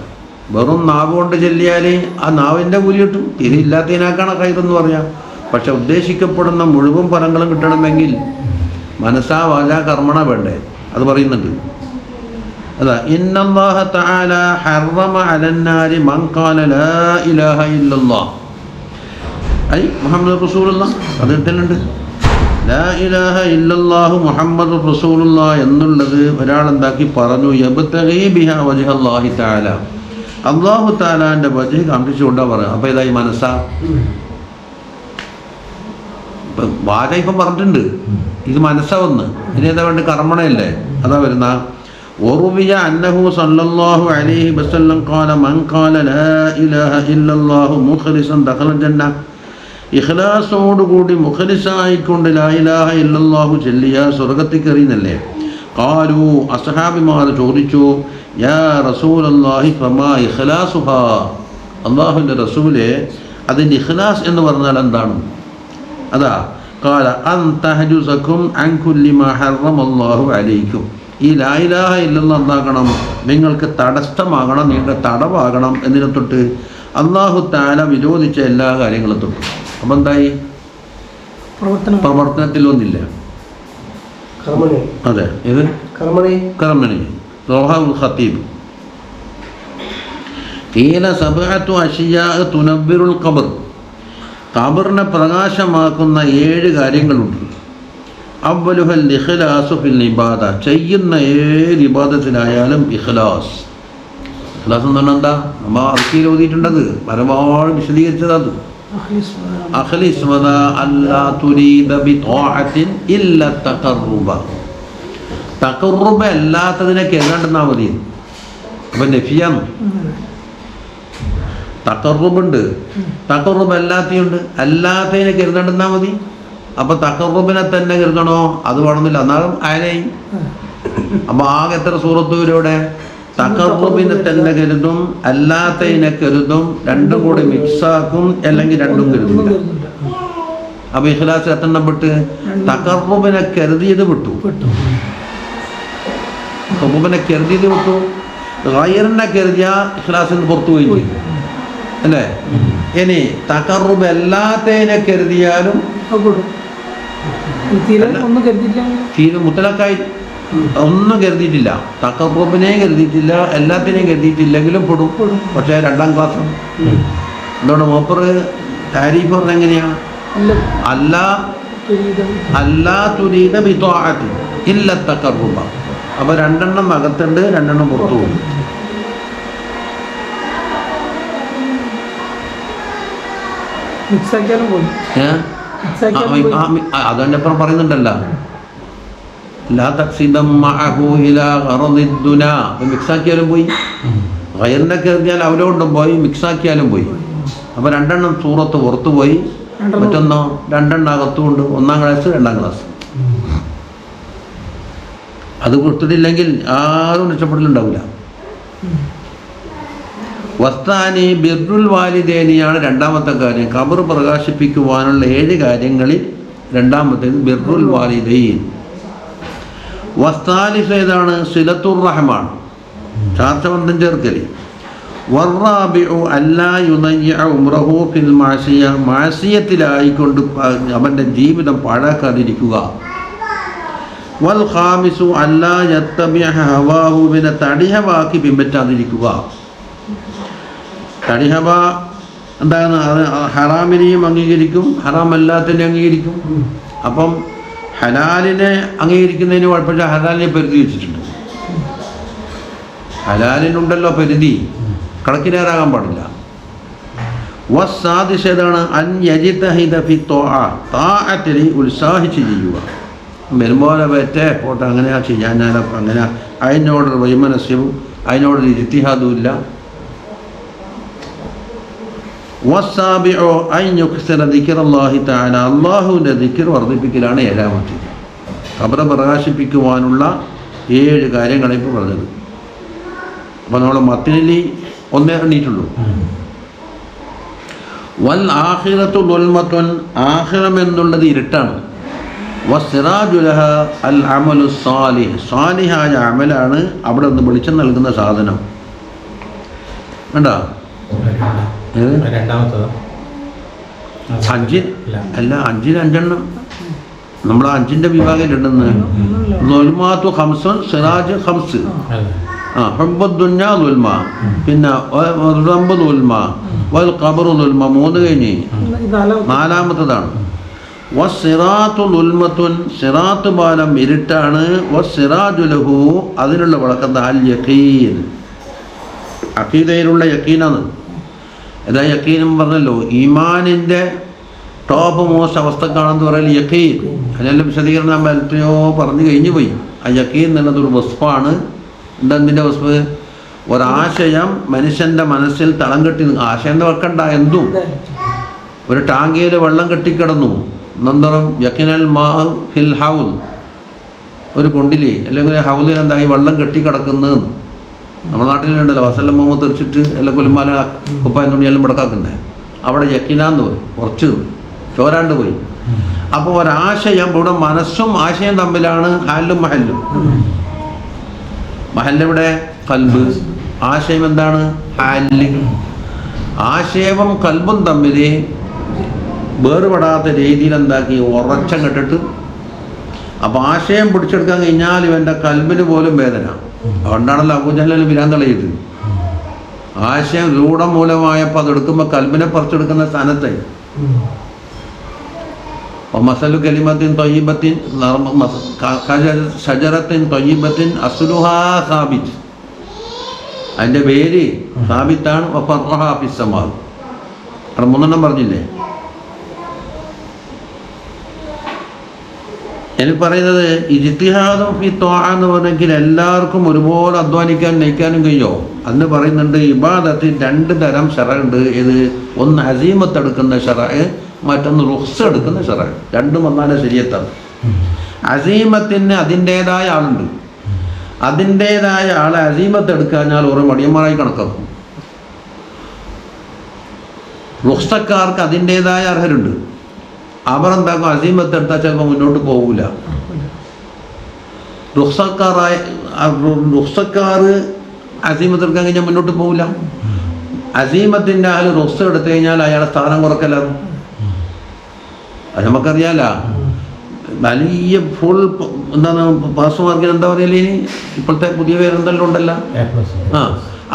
വെറും നാവ് കൊണ്ട് ചെല്ലിയാൽ ആ നാവിൻ്റെ കൂലി കിട്ടും, തീരെ ഇല്ലാത്തതിനാക്കാണ് ഖൈറെന്ന് പറയാം. പക്ഷെ ഉദ്ദേശിക്കപ്പെടുന്ന മുഴുവൻ ഫലങ്ങളും കിട്ടണമെങ്കിൽ മനസ്സാ വാച കർമ്മണ വേണ്ടേ? അത് പറയുന്നുണ്ട്. അതാ ഇന്നല്ലാഹ തആല ഹറമ അലന്നാരി മൻ ഖാല ലാ ഇലാഹ ഇല്ലല്ലാഹ് ഐ മുഹമ്മദ് റസൂലുള്ളാഹ്. അത് കിട്ടുന്നുണ്ട്. ലാ ഇലാഹ ഇല്ലല്ലാഹു മുഹമ്മദ് റസൂലുള്ളാഹ് എന്നുള്ളത് ഒരാളെന്താക്കി പറഞ്ഞു? യബ്തഗി ബിഹാ വജ്ഹല്ലാഹി തആല, അല്ലാഹു തആലാന്റെ വജ്ഹ് കാണിച്ചുകൊണ്ടാണ് പറയുക. അപ്പോൾ ഇതായി മനസ്സാ വാച ഇപ്പം പറഞ്ഞിട്ടുണ്ട്, ഇത് മനസ്സാവുന്ന്. ഇതേതാ വേണ്ടി? കർമ്മണയല്ലേ? അതാ വരുന്ന ഉറുവിയ അന്നഹു സല്ലല്ലാഹു അലൈഹി വസല്ലം ഖാല മൻ ഖാല ലാ ഇലാഹ ഇല്ലല്ലാഹു മുഖ്ലിസൻ ദഖലൽ ജന്ന, ഇഖ്ലാസോടുകൂടി മുഖ്ലിസായിക്കൊണ്ട് ലാ ഇലാഹ ഇല്ലല്ലാഹു ചൊല്ലിയ സ്വർഗത്തിൽ കയറിയെന്നല്ലേ. ഖാലു, അസ്ഹാബിമാർ ചോദിച്ചു, യാ റസൂലല്ലാഹി ഫമാ ഇഖ്ലാസുഹാ, അല്ലാഹുവിൻ്റെ റസൂലേ അതിൻ്റെ ഇഖ്ലാസ് എന്ന് പറഞ്ഞാൽ എന്താണ്? അതാ ഖാല അൻ തഹജുസകും അൻ കുല്ലി മാ ഹറമല്ലാഹു അലൈക്കും, ഈ ലാ ഇലാഹ ഇല്ലല്ലാഹ് എന്താക്കണം? നിങ്ങൾക്ക് തടസ്സമാകണം, നിങ്ങളുടെ തടവാകണം. എന്നതിനെ തൊട്ട് അല്ലാഹു തആല വിരോധിച്ച എല്ലാ കാര്യങ്ങളും തൊട്ട്. അപ്പം എന്തായി? പ്രവർത്തനത്തിലൊന്നില്ല. അതെ, ഇത് കർമ്മണി. റവാഹുൽ ഖത്തീബ്. ഖീല സബ്അത്തു അശ്യാ തുനവ്വിറുൽ ഖബർ, ഖബറിനെ പ്രകാശമാക്കുന്ന 7 കാര്യങ്ങളുണ്ട്. അവ്വലുഹൽ ഇഖ്ലാസു ഫിൽ ഇബാദ, ചെയ്യുന്ന ഏത് ഇബാദത്തിലായാലും ഇഖ്ലാസ്. ഇഖ്ലാസ് എന്ന് പറഞ്ഞാൽ എന്താ? നമ്മൾ അർക്കിയിൽ ഓതിയിട്ടുണ്ടത്, പരമാവധി വിശദീകരിച്ചത്. അഖ്ലിസ് വദാ അല്ലാ തുരീദ ബിത്വാഅത്തിൻ ഇല്ല തഖർറുബ, തഖർറുബ അല്ലാത്തതിനെ കരുതണ്ടെന്നാൽ മതി. അപ്പം നഫിയാണ്. തഖർറുബുണ്ട്, തഖർറുബ് അല്ലാത്തയുണ്ട്. അല്ലാത്തതിനെ കരുതണ്ടെന്നാൽ മതി. അപ്പം തഖർറുബിനെ തന്നെ കരുതണോ? അത് വേണമെന്നില്ല, എന്നാലും ആരെയും. അപ്പം ആകെ എത്ര സൂറത്തുകളിലൂടെ തഖർറുബിനെ തന്നെ കരുതും, അല്ലാത്തതിനെ കരുതും, രണ്ടും കൂടി മിക്സാക്കും, അല്ലെങ്കിൽ രണ്ടും കരുതില്ല. അപ്പം ഇഖ്ലാസ് എത്ര പെട്ട്? തഖർറുബിനെ കരുതിയത് വിട്ടു, തഖർറുബിനെ കരുതിയത് വിട്ടു. ഗൈറിനെ കരുതിയ ഇഖ്ലാസിൽ നിന്ന് പുറത്തു പോയി അല്ലേ? ഇനി തഖർറുബ് അല്ലാത്തതിനെ കരുതിയാലും തീരെ മുത്തലക്കായി ഒന്നും കരുതിയിട്ടില്ല. തഖർറുബിനെ കരുതിയിട്ടില്ല, എല്ലാത്തിനെയും കരുതിയിട്ടില്ലെങ്കിലും പെടും. പക്ഷേ 2ാം ക്ലാസ്സാണ്. എന്തുകൊണ്ട് മൂപ്പർ താരീഫ് പറഞ്ഞ എങ്ങനെയാണ്? അല്ലാ തുരീദ ബിത്വാഅത്തി ഇല്ല തഖർറുബ. അപ്പോൾ 2 അകത്തുണ്ട്, 2 പുറത്തു പോകും. അതെന്നെ അപ്പുറം പറയുന്നുണ്ടല്ലോ, ലാ തഖ്സിദം മഅഹു ഇലാ ഗറദിദ് ദുനാ. മിക്സാക്കിയാലും പോയി, ഗൈറിനെ കരുതിയാൽ അവലോണ്ടും പോയി, മിക്സാക്കിയാലും പോയി. അപ്പോൾ 2 സൂറത്ത് പുറത്തു പോയി, മറ്റൊന്നോ 2 അകത്തുമുണ്ട്. 1ാം ക്ലാസ് 2ാം ക്ലാസ്. അത് കൊടുത്തിട്ടില്ലെങ്കിൽ ആരും രക്ഷപ്പെടലുണ്ടാവില്ല. വസ്താനി ബിർറുൽ വാലിദൈനിയാണ് 2ാമത്തെ കാര്യം. ഖബർ പ്രകാശിപ്പിക്കുവാനുള്ള 7 കാര്യങ്ങളിൽ 2ാമത്തേത് ബിർറുൽ വാലിദൈൻ. വസ്താലിഫ് ഏതാണ്? സിലത്തുർ റഹ്മാണ്, ചാർച്ചബന്ധം ചേർക്കൽ. വറാബിഉ അല്ലാ യുദയ്യ ഉംറഹു ഫിൽ മാസിയ, മാസിയത്തിലായിക്കൊണ്ട് അവൻ്റെ ജീവിതം പാഴാക്കാതിരിക്കുക. വൽ ഖാമിസു അല്ലാ യത്തബിഅ ഹവാഹു, പിന്നെ തടിഹവാക്കി പിൻപറ്റാതിരിക്കുക. തടിഹവ എന്താണ്? അത് ഹറാമിനെയും അംഗീകരിക്കും, ഹറാം അല്ലാത്തതിനെ അംഗീകരിക്കും. അപ്പം ഹലാലിനെ അംഗീകരിക്കുന്നതിന് കുഴപ്പമില്ല, ഹലാലിനെ പരിധി വെച്ചിട്ടുണ്ട്. ഹലാലിനുണ്ടല്ലോ പരിധി, കണക്കിനേറാകാൻ പാടില്ല. വസ്സാദിസ് ഏതാണ്? അൻ യജിതഹിദ ഫി ത്വാഅത്തിൽ ഉത്സാഹിച്ച് ചെയ്യുക. വരുമ്പോലെ പറ്റേ പോട്ടെ, അങ്ങനെയാ ചെയ്യാനാല, അങ്ങനെ അതിനോടൊരു വൈമനസ്യവും അതിനോടൊരു ഇജ്തിഹാദും ഇല്ല. വസ്സാബിഉ അൻ യുക്സിറ ദിക്റല്ലാഹി തആല, അല്ലാഹുവിൻ്റെ ദിക്ർ വർദ്ധിപ്പിക്കലാണ് ഏഴാമത്തേത്. ഖബർ പ്രകാശിപ്പിക്കുവാനുള്ള 7 കാര്യങ്ങളാണ് ഇപ്പോൾ പറഞ്ഞത്. അപ്പോൾ നമ്മൾ മത്തിനിൽ ഒന്നേ എണ്ണീട്ടുള്ളൂ. വൽ ആഖിറത്തു ദുൽമത്തുൻ, ആഖിറം എന്നുള്ളത് ഇരുട്ടാണ്. വസ്സിറാജുലഹ അൽ അമലു സാലിഹ്, സാലിഹായ അമലാണ് അവിടെ നിന്ന് വെളിച്ചം നൽകുന്ന സാധനം. വേണ്ട അല്ല 5 5 നമ്മൾ 5 വിഭാഗത്തിലുണ്ടെന്ന്. ദുൽമാത്തു ഖംസുൻ, സിറാജ് ഖംസ്. ഹുബ്ബുദ്ദുന്യ ദുൽമ, പിന്നെ റബ്ബു ദുൽമ, വൽ ഖബറു ദുൽമ. 3 കഴിഞ്ഞ് 4ാമത്തതാണ്. വസ്സിറാത്തു ദുൽമത്തുൻ, സിറാത്ത് പാലം ഇരുട്ടാണ്. വസ്സിറാജു ലഹു, അതിനുള്ള വിളക്കത്ത് അൽ യഖീൻ, അഖീദയിലുള്ള യഖീനാണ്. ഏതാ യഖീനും പറഞ്ഞല്ലോ, ഈമാനിൻ്റെ ടോപ്പ് മോസ്റ്റ് അവസ്ഥക്കാണെന്ന് പറയൽ യഖീൻ. അതിനെല്ലാം വിശദീകരണം നമ്മൾ എത്രയോ പറഞ്ഞു കഴിഞ്ഞു പോയി. ആ യഖീൻ എന്നുള്ളതൊരു വസ്ഫാണ്. എന്തിൻ്റെ വസ്ഫ്? ഒരാശയം മനുഷ്യൻ്റെ മനസ്സിൽ തളം കെട്ടി, ആശയം വെക്കണ്ട എന്തും. ഒരു ടാങ്കിയിൽ വെള്ളം കെട്ടിക്കിടന്നു, നന്തരം യഖീനൽ മാ ഫിൽ ഹൗൽ, ഒരു കൊണ്ടില് അല്ലെങ്കിൽ ഹൗലിൽ എന്തായി വെള്ളം കെട്ടിക്കിടക്കുന്നത്. നമ്മുടെ നാട്ടിലുണ്ടല്ലോ വസല്ലം മുഹമ്മദ് തെറിച്ചിട്ട് എല്ലാ കൊലുമാല കുപ്പായം തുണിയെല്ലാം മുടക്കാക്കുന്നേ, അവിടെ യക്കീനാന്ന് പോയി, കുറച്ച് ചോരാണ്ട് പോയി. അപ്പോൾ ഒരാശയം, ഇവിടെ മനസ്സും ആശയം തമ്മിലാണ് ഹാലും മഹല്ലും. മഹല്ലെവിടെ? കൽബ്. ആശയം എന്താണ്? ഹാല്. ആശയവും കൽബും തമ്മിൽ വേറുപെടാത്ത രീതിയിൽ എന്താക്കി ഉറച്ചം കെട്ടിട്ട്. അപ്പോൾ ആശയം പിടിച്ചെടുക്കാൻ കഴിഞ്ഞാൽ ഇവൻ്റെ കൽബിന് പോലും വേദന. അതുകൊണ്ടാണല്ലോ അബൂജഹൽ വിരാന്തളയത്. ആശയം രൂഢമൂലമായപ്പോൾ അതെടുക്കുമ്പോൾ കൽബിനെ പറിച്ചെടുക്കുന്ന സ്ഥാനത്തെ. മസലു കലിമത്തിൻ ത്വയ്യിബത്തിൻ ഷജറത്തിൻ ത്വയ്യിബത്തിൻ അസ്ലുഹാ സാബിത്ത്, അതിൻ്റെ വേര് സാബിത്താണ്. വഫർഉഹാ ഫിസ്സമാ, അവിടെ 3 പറഞ്ഞില്ലേ. എനിക്ക് പറയുന്നത് ഇജ്തിഹാദും ഫി ത്വാഅ എന്ന് പറഞ്ഞെങ്കിൽ എല്ലാവർക്കും ഒരുപോലെ അധ്വാനിക്കാൻ നയിക്കാനും കഴിയോ? അന്ന് പറയുന്നുണ്ട് ഇബാദത്തിൽ 2 തരം ശറഉണ്ട്. ഇത് ഒന്ന് അസീമത്ത് എടുക്കുന്ന ശറഅ്, മറ്റൊന്ന് റുഖ്സ എടുക്കുന്ന ശറഅ്. 2 വന്നാലേ ശരിയത്താണ്. അസീമത്തിന് അതിൻ്റേതായ ആളുണ്ട്. അതിൻ്റേതായ ആളെ അസീമത്ത് എടുക്കാഞ്ഞാൽ ഓരോ മടിയന്മാരായി കണക്കാക്കും. റുഖ്സക്കാർക്ക് അതിൻ്റേതായ അർഹരുണ്ട്. അവർ എന്താക്കും? അസീമത്ത് എടുത്താൽ ചിലപ്പോൾ മുന്നോട്ട് പോകില്ല. റുഖ്സക്കാർ അസീമത്ത് എടുക്കാൻ കഴിഞ്ഞാൽ മുന്നോട്ട് പോകില്ല. അസീമത്തിൻ്റെ ആൾ റുഖ്സ എടുത്തു കഴിഞ്ഞാൽ അയാളെ സ്ഥാനം കുറക്കലാണ്. അത് നമുക്കറിയാല. വലിയ ഫുൾ എന്താണ് പാസ് മാർക്കിന് എന്താ പറയല്, ഇപ്പോഴത്തെ പുതിയ പേരെന്തെല്ലാം ഉണ്ടല്ലോ.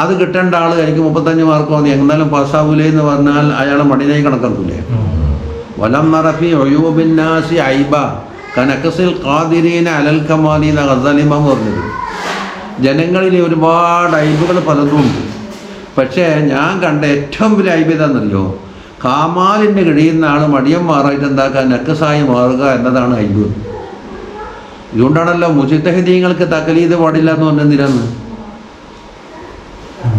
അത് കിട്ടേണ്ട ആൾ എനിക്ക് 35 മാർക്ക് മതി, എന്നാലും പാസ്സാവൂലേ എന്ന് പറഞ്ഞാൽ അയാളെ മടിനായി കണക്കാക്കൂലേ. വലം നറഫി ഒയൂബിന്നാസി ഐബ കനക്കസിൽ ഖാദിരീന അലൽ കമാലി എന്ന ഗസലിമാം പറഞ്ഞത്. ജനങ്ങളിൽ ഒരുപാട് ഐബുകൾ പലതും ഉണ്ട്. പക്ഷേ ഞാൻ കണ്ട ഏറ്റവും വലിയ ഐബ് ഏതാണെന്നറിയോ? കാമാലിന് കഴിയുന്ന ആൾ മടിയന്മാറായിട്ട് എന്താക്കാൻ നക്കസായി മാറുക എന്നതാണ് ഐബ്. ഇതുകൊണ്ടാണല്ലോ മുജ്തഹിദീങ്ങൾക്ക് തഖലീദ് പാടില്ല എന്ന് പറഞ്ഞെന്തിനാണ്?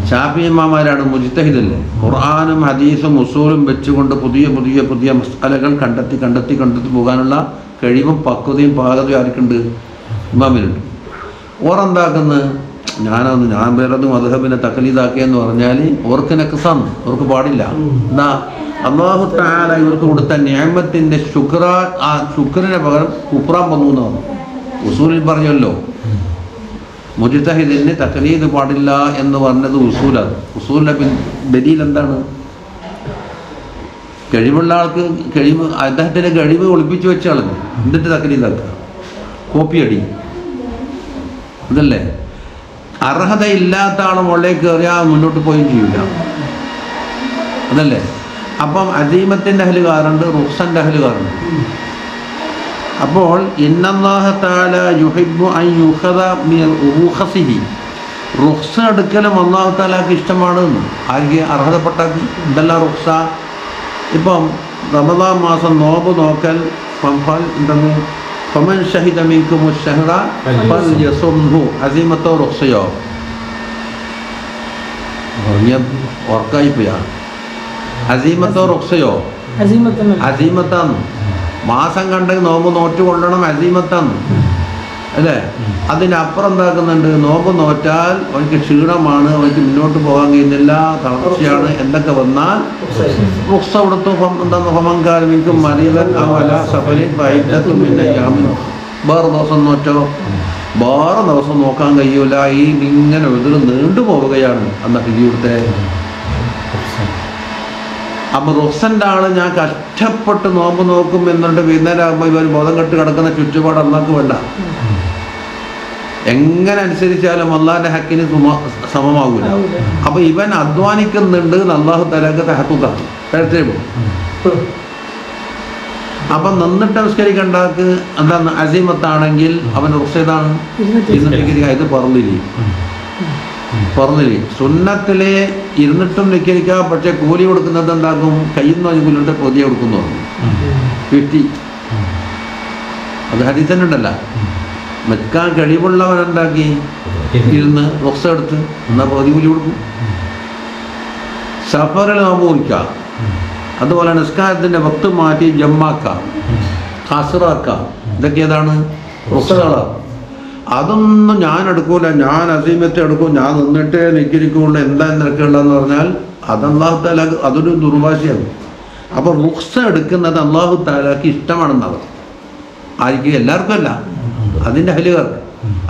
ശാഫി ഇമാമാരാണ് മുജ്തഹിദല്ലേ. ഖുർആനും ഹദീസും ഉസൂലും വെച്ചുകൊണ്ട് പുതിയ പുതിയ പുതിയ മസ്അലകൾ കണ്ടെത്തി പോകാനുള്ള കഴിവും പക്വതയും പാകതയും ആർക്കുണ്ട്? ഇമാമിനുണ്ട്. ഓരെന്താക്കുന്നത്? ഞാൻ വേറത് മദ്ഹബിനെ തഖലീദാക്കിയെന്ന് പറഞ്ഞാൽ ഓർക്ക് നഖ്സാണ്, ഓർക്ക് പാടില്ല. എന്താ? അല്ലാഹു തആല ഇവർക്ക് കൊടുത്ത നിഅമത്തിൻ്റെ ശുക്രിന് പകരം കുഫ്രാൻ വന്നു എന്ന് പറഞ്ഞു. ഉസൂലിൽ പറഞ്ഞല്ലോ. മുജ്തഹിദിന് തഖ്ലീദ് പാടില്ല എന്ന് പറഞ്ഞത് ഉസൂലാണ്. ഉസൂലിൻ്റെ ദലീൽ എന്താണ്? കഴിവുള്ള ആൾക്ക് കഴിവ്, അദ്ദേഹത്തിൻ്റെ കഴിവ് ഒളിപ്പിച്ചു വെച്ച ആളല്ലേ, എന്നിട്ട് തഖ്ലീദാക്കുക, കോപ്പിയടി, അതല്ലേ? അർഹതയില്ലാത്ത ആൾ മുകളിലേക്ക് കയറിയാൽ മുന്നോട്ട് പോയും ചെയ്യില്ല, അതല്ലേ? അപ്പം അസീമത്തിൻ്റെ അഹ്ലുകാരുണ്ട്, റുഖ്സൻ്റെ അഹ്ലുകാരുണ്ട്. അപ്പോൾ ഇന്നല്ലാഹ തആല യുഹിബ്ബു അൻ യുഖദ മിൻ റുഖസിഹി, റുഖ്സ എടുക്കലും അല്ലാഹു തആലക്ക് ഇഷ്ടമാണ്. ആർക്ക്? അർഹതപ്പെട്ടാക്കി. എന്തെല്ലാം റുഖ്സ? ഇപ്പം റമദാൻ മാസം നോമ്പ് നോക്കൽ എന്തെന്ന്, ഫമൻ ഷഹിദ മിൻകുമു ശഹ്റ ഫൽയസുംഹു, അസീമത്തോ റുഖ്സയോ? ഉറക്കായിപ്പോയാ. അസീമത്തോ റുഖ്സയോ? അസീമത്താന്ന്. മാസം കണ്ട് നോമ്പ് നോറ്റ് കൊള്ളണം, അസീമത്താന്ന്, അല്ലേ? അതിനപ്പുറം എന്താക്കുന്നുണ്ട്? നോമ്പ് നോറ്റാൽ അവർക്ക് ക്ഷീണമാണ്, അവർക്ക് മുന്നോട്ട് പോകാൻ കഴിയുന്നില്ല, തളർച്ചയാണ്, എന്തൊക്കെ വന്നാൽ റുഖ്സ കൊടുത്തു. എന്താന്ന്, ഹോമങ്കാലമിക്കും മരീലൻ അവല സഫലിൻ ബൈദത്തും പിന്നെ യാമിൻ. വേറെ ദിവസം നോറ്റോ? വേറെ ദിവസം നോക്കാൻ കഴിയൂല, ഈ ഇങ്ങനെ ഇതിൽ നീണ്ടു പോവുകയാണ് അന്നത്തെ ജീവിതത്തെ. അപ്പോൾ റുഖ്സൻ്റെ ആൾ ഞാൻ കഷ്ടപ്പെട്ട് നോമ്പ് നോക്കും എന്നിട്ട് വൈകുന്നേരം ആകുമ്പോൾ ഇവർ ബോധം കെട്ട് കിടക്കുന്ന ചുറ്റുപാട് അള്ളാഹ്ക്ക് വേണ്ട. എങ്ങനെ അനുസരിച്ചാലും അള്ളാഹിൻ്റെ ഹക്കിന് സമമാകൂല. അപ്പോൾ ഇവൻ അധ്വാനിക്കുന്നുണ്ട്, അള്ളാഹു തആലക്ക് തഹഖുഖാണ്, എഴുത്തേക്കും. അപ്പം നിന്നിട്ട് നമസ്കരിക്കണ്ടാക്ക് എന്താണ്? അസീമത്താണെങ്കിൽ അവൻ റുഖ്സതാണ്. ഇത് പറഞ്ഞില്ലേ സുന്നത്തിലെ ഇരുന്നിട്ടും നിക്കരിക്കുക, പക്ഷെ കൂലി കൊടുക്കുന്നത് എന്താക്കും? കയ്യിൽ നിന്ന് കൂലിട്ട് പൊതിയെ കൊടുക്കുന്നു 50. അത് ഹദീസിനുണ്ടല്ല. മെക്കാൻ കഴിവുള്ളവനുണ്ടാക്കി ഇരുന്ന് റുഖ്സ എടുത്ത് എന്നാൽ പൊതി കൂലി കൊടുക്കും. സഫറിൽ നോമ്പ് കുറിക്കുക, അതുപോലെ നിസ്കാരത്തിൻ്റെ വക്ത് മാറ്റി ജമ്മാക്കാം, ഖസ്റാക്കാം, ഇതൊക്കെ ഏതാണ്? റുഖ്സകളാണ്. അതൊന്നും ഞാൻ എടുക്കൂല, ഞാൻ അസീമത്തെ എടുക്കും, ഞാൻ നിന്നിട്ടേ നിക്കരിക്കുള്ളൂ, എന്താ നിരക്കുള്ളതെന്ന് പറഞ്ഞാൽ അത് അല്ലാഹു തആല അതൊരു ദുർവാശിയാണ്. അപ്പോൾ റുഖ്സ എടുക്കുന്നത് അല്ലാഹു തആലക്ക് ഇഷ്ടമാണെന്നത്. ആയിരിക്കും? എല്ലാവർക്കും അല്ല, അതിൻ്റെ അഹ്ലുകാർക്ക്.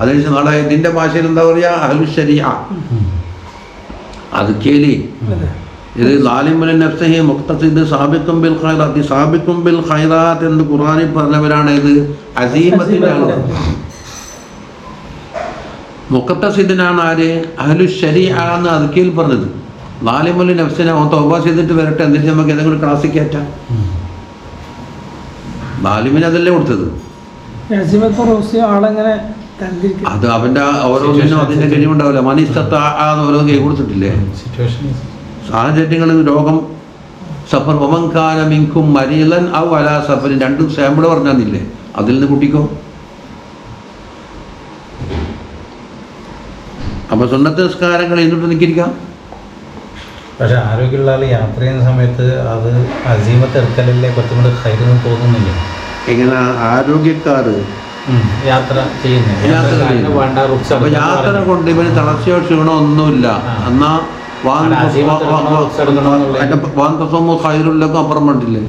അതിന് നാളെ ഇതിൻ്റെ ഭാഷയിൽ എന്താ പറയുക? അഹ്ലു ശരീഅ. അത് കേലി. ഇത് ലാലിമുൽ നഫ്സിഹി മുഖ്തസിദ് സാബിഖും ബിൽ ഖൈറാത്ത്. സാബിഖും ബിൽ ഖൈറാത്ത് എന്ന് ഖുർആനിൽ പറഞ്ഞവരാണ് ഇത് അസീമത്തിൻ്റെ ആളുകൾ. മുഖത്തസിദിനാണ് ആര്? അഹ്ലു ശരീഅ എന്ന് അദ്കീൽ പറഞ്ഞത്. ലാലിമുൽ നഫ്സിനെ തൗബ ചെയ്തിട്ട് വരട്ടെ, എന്നിട്ട് നമുക്ക് ഏതെങ്കിലും ക്ലാസ്സിൽ കയറ്റാം. ലാലിമിന് അതല്ലേ കൊടുത്തത്. അത് അവൻ്റെ ഓരോന്നിനും അതിൻ്റെ കഴിവുണ്ടാവില്ല. മനിസ്തത്താന്ന് ഓരോ കൈ കൊടുത്തിട്ടില്ലേ? സാഹചര്യങ്ങൾ, രോഗം, സഫർ, വമൻകാന മിൻകും മരീലൻ ഔ അലാ സഫറിൻ, രണ്ടും സാമ്പിൾ പറഞ്ഞാന്നില്ലേ? അതിൽ നിന്ന് കുട്ടിക്കോ? അപ്പോൾ സുന്നത്ത് നിസ്കാരങ്ങൾ എന്നിട്ട് നിൽക്കിരിക്കാം. പക്ഷെ ആരോഗ്യമുള്ള ആൾ യാത്ര ചെയ്യുന്ന സമയത്ത് അത് അസീമത്ത് എടുക്കലല്ലേ കുറച്ചും കൂടെ ഹൈറെന്ന് തോന്നുന്നില്ല. എങ്ങനെ ആരോഗ്യക്കാർ യാത്ര ചെയ്യുന്നത്? യാത്ര കൊണ്ട് ഇവന് തളർച്ചയോ ക്ഷീണോ ഒന്നുമില്ല. എന്നാൽ ഖൈറുല്ലക്കും അപ്പുറം പണ്ടില്ലേ?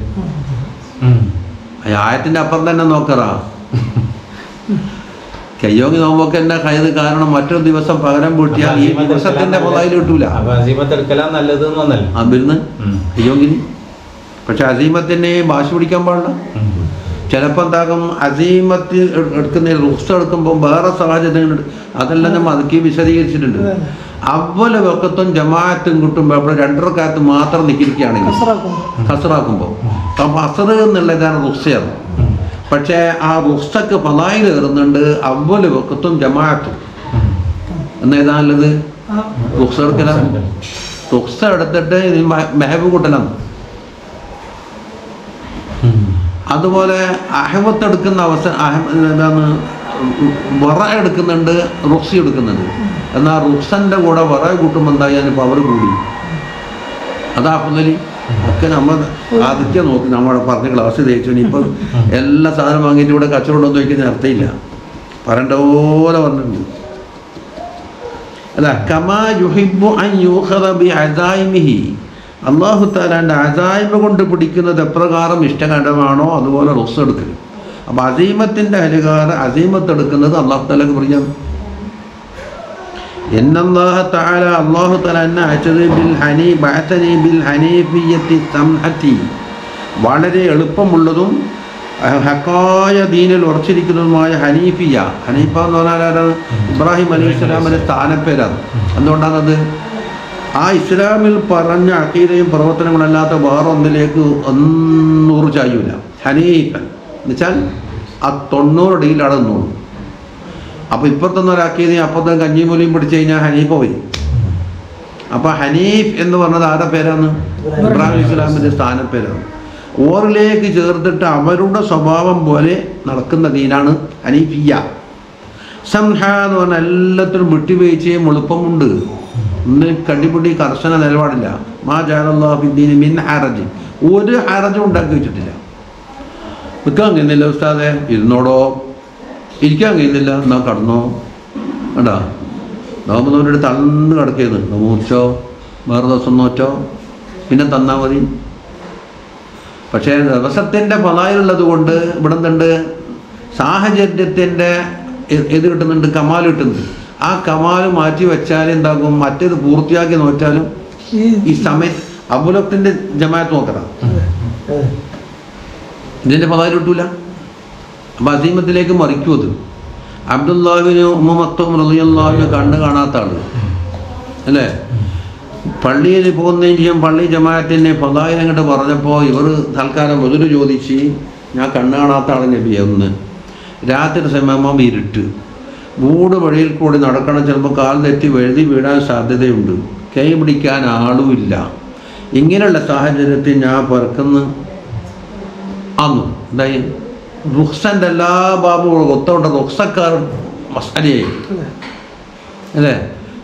ആയത്തിൻ്റെ അപ്പുറം തന്നെ നോക്കറാ. കയ്യോങ്ങി നോമ്പൊക്കെ എന്നെ കയ്യത് കാരണം മറ്റൊരു ദിവസം പകരം പൂട്ടിയാൽ ഈ ദിവസത്തിന്റെ പൊതായിൽ കിട്ടൂല. അബിരുന്ന് കയ്യോങ്ങിന്. പക്ഷെ അസീമത്തിനെ ഭാഷ പിടിക്കാൻ പാടില്ല. ചിലപ്പോൾ എന്താകും, അസീമത്തിൽ എടുക്കുന്ന റുഖ്സ എടുക്കുമ്പോൾ വേറെ സാഹചര്യങ്ങളുണ്ട്. അതെല്ലാം നമ്മൾ അതൊക്കെ വിശദീകരിച്ചിട്ടുണ്ട്. അവല വക്കത്തും ജമാഅത്തും കിട്ടുമ്പോൾ അവിടെ 2 റക്അത്ത് മാത്രം നിൽക്കുകയാണെങ്കിൽ ഖസ്റാക്കുമ്പോൾ, അപ്പം അസർ എന്നുള്ള ഇതാണ് റുഖ്സയാണ്. പക്ഷേ ആ റുഖ്സക്ക് ഫളായിൽ കയറുന്നുണ്ട് അവല് വക്കത്തും ജമാഅത്തും. എന്നേതാണുള്ളത്? റുഖ്സ എടുക്കലാണ്. റുഖ്സ എടുത്തിട്ട് മെഹബ് കൂട്ടലാണ്. അതുപോലെ അഹ്വത്ത് എടുക്കുന്ന എന്താണ്, വറ എടുക്കുന്നുണ്ട്, റുഖ്സി എടുക്കുന്നുണ്ട്. എന്നാൽ റുഖ്സൻ്റെ കൂടെ വറ കൂട്ടുമ്പോൾ എന്തായാലും പവർ കൂടി. അതാ ഫളി. ഒക്കെ നമ്മൾ ആദ്യം നോക്കി നമ്മളെ പറഞ്ഞ ക്ലാസ് തേച്ചു. ഇപ്പം എല്ലാ സാധനം വാങ്ങിയിട്ട് ഇവിടെ കച്ചവടം ചോദിക്കുന്ന അർത്ഥമില്ല. പറയേണ്ട പോലെ പറഞ്ഞിട്ടുണ്ട്. അല്ല, കമാ യുഹിബ്ബു അൻ യൂഖദ ബി അസായിമിഹി, അല്ലാഹു തആലാന്റെ അസായിമ കൊണ്ട് പിടിക്കുന്നത് എപ്രകാരം ഇഷ്ടകരമാണോ അതുപോലെ റുഖ്സ എടുക്കലും. അപ്പോൾ അസീമത്തിൻ്റെ അഹ്ലുകാർ അസീമത്ത് എടുക്കുന്നത് അല്ലാഹു തആലക്ക് പ്രിയം. ഇന്നല്ലാഹ തആല അല്ലാഹു തആല എന്നെ അയച്ചത് ബഅസനി ബിൽ ഹനീഫിയ്യത്തി സംഹതി, വളരെ എളുപ്പമുള്ളതും ഹക്കായ ദീനിൽ ഉറച്ചിരിക്കുന്നതുമായ ഹനീഫിയ. ഹനീഫ എന്ന് പറഞ്ഞാൽ ആരാണ്? ഇബ്രാഹിം അലൈഹി സ്വലാമിൻ്റെ സ്ഥാനപ്പേരാണ്. എന്തുകൊണ്ടാണത്? ആ ഇസ്ലാമിൽ പറഞ്ഞ അഖീദയും പ്രവർത്തനങ്ങളല്ലാത്ത വേറെ ഒന്നിലേക്ക് ഒന്നൂറ് ചായൂല. ഹനീഫൻ എന്നുവെച്ചാൽ ആ 90 അടിയിലാണ് നിന്നോളൂ. അപ്പോൾ ഇപ്പുറത്തൊന്നും ഒരാക്കിയതെയും അപ്പുറത്തും കഞ്ഞിമൂലിയും പിടിച്ചു കഴിഞ്ഞാൽ ഹനീഫ പോയി. അപ്പോൾ ഹനീഫ് എന്ന് പറഞ്ഞത് ആരുടെ പേരാണ്? ഇബ്രാഹിം ഇസ്ലാമിൻ്റെ സ്ഥാനപ്പേരാണ്. ഓറിലേക്ക് ചേർത്തിട്ട് അവരുടെ സ്വഭാവം പോലെ നടക്കുന്ന ദീനാണ് ഹനീഫിയ. സംഹ എന്ന് പറഞ്ഞാൽ എല്ലാത്തിനും വിട്ടുവീഴ്ചയും എളുപ്പമുണ്ട്. ഇന്ന് കടിപിടി കർശന നിലപാടില്ല. മാ ജഅലല്ലാഹു ഫിദ്ദീനി മിൻ ഹറജ്, ഒരു ഹറജും ഉണ്ടാക്കി വെച്ചിട്ടില്ല. നിൽക്കാൻ കഴിയുന്നില്ല ഉസ്താദെ, ഇരുന്നോടോ. ഇരിക്കാൻ കഴിയുന്നില്ല, എന്നാ കടന്നോ. വേണ്ടാ നോമ്പ് തളർന്ന് കിടക്കരുത്. നോച്ചോ, വേറെ ദിവസം നോച്ചോ, പിന്നെ തന്നാൽ മതി. പക്ഷേ ദിവസത്തിൻ്റെ ഫളായിലുള്ളത് കൊണ്ട് ഇവിടെ എന്തുണ്ട്? സാഹചര്യത്തിൻ്റെ ഇത് കിട്ടുന്നുണ്ട്, കമാൽ കിട്ടുന്നുണ്ട്. ആ കമാൽ മാറ്റി വെച്ചാൽ എന്താകും? മറ്റേത് പൂർത്തിയാക്കി നോറ്റാലും ഈ സമയത്ത് അബുലത്തിൻ്റെ ജമാഅത്ത് നോക്കണം, ഇതിൻ്റെ ഫളായിൽ കിട്ടൂല. അപ്പം അസീമത്തിലേക്ക് മറിക്കും അത്. അബ്ദുല്ലാഹിബ്നു ഉമ്മ മക്തൂം റളിയല്ലാഹു കണ്ണ് കാണാത്ത ആള് അല്ലേ? പള്ളിയിൽ പോകുന്നതിന് ചെയ്യും. പള്ളി ജമാഅത്തിൻ്റെ ഫളായിൽ അങ്ങോട്ട് പറഞ്ഞപ്പോൾ ഇവർ തൽക്കാലം മുതൽ ചോദിച്ച്, ഞാൻ കണ്ണ് കാണാത്ത ആൾ നബിയെ. ഒന്ന് രാത്രി സമയമാകുമ്പോൾ ഇരുട്ട്, മൂട് വഴിയിൽ കൂടി നടക്കണം, ചിലപ്പോൾ കാൽ തെറ്റി വഴുതി വീഴാൻ സാധ്യതയുണ്ട്, കൈ പിടിക്കാൻ ആളുമില്ല. ഇങ്ങനെയുള്ള സാഹചര്യത്തിൽ ഞാൻ പറക്കുന്ന അന്നു എന്തായി റുക്സൻ്റെ എല്ലാ ബാബുകളും ഒത്തോണ്ട് റുക്സക്കാർ മസാലയായി അല്ലേ?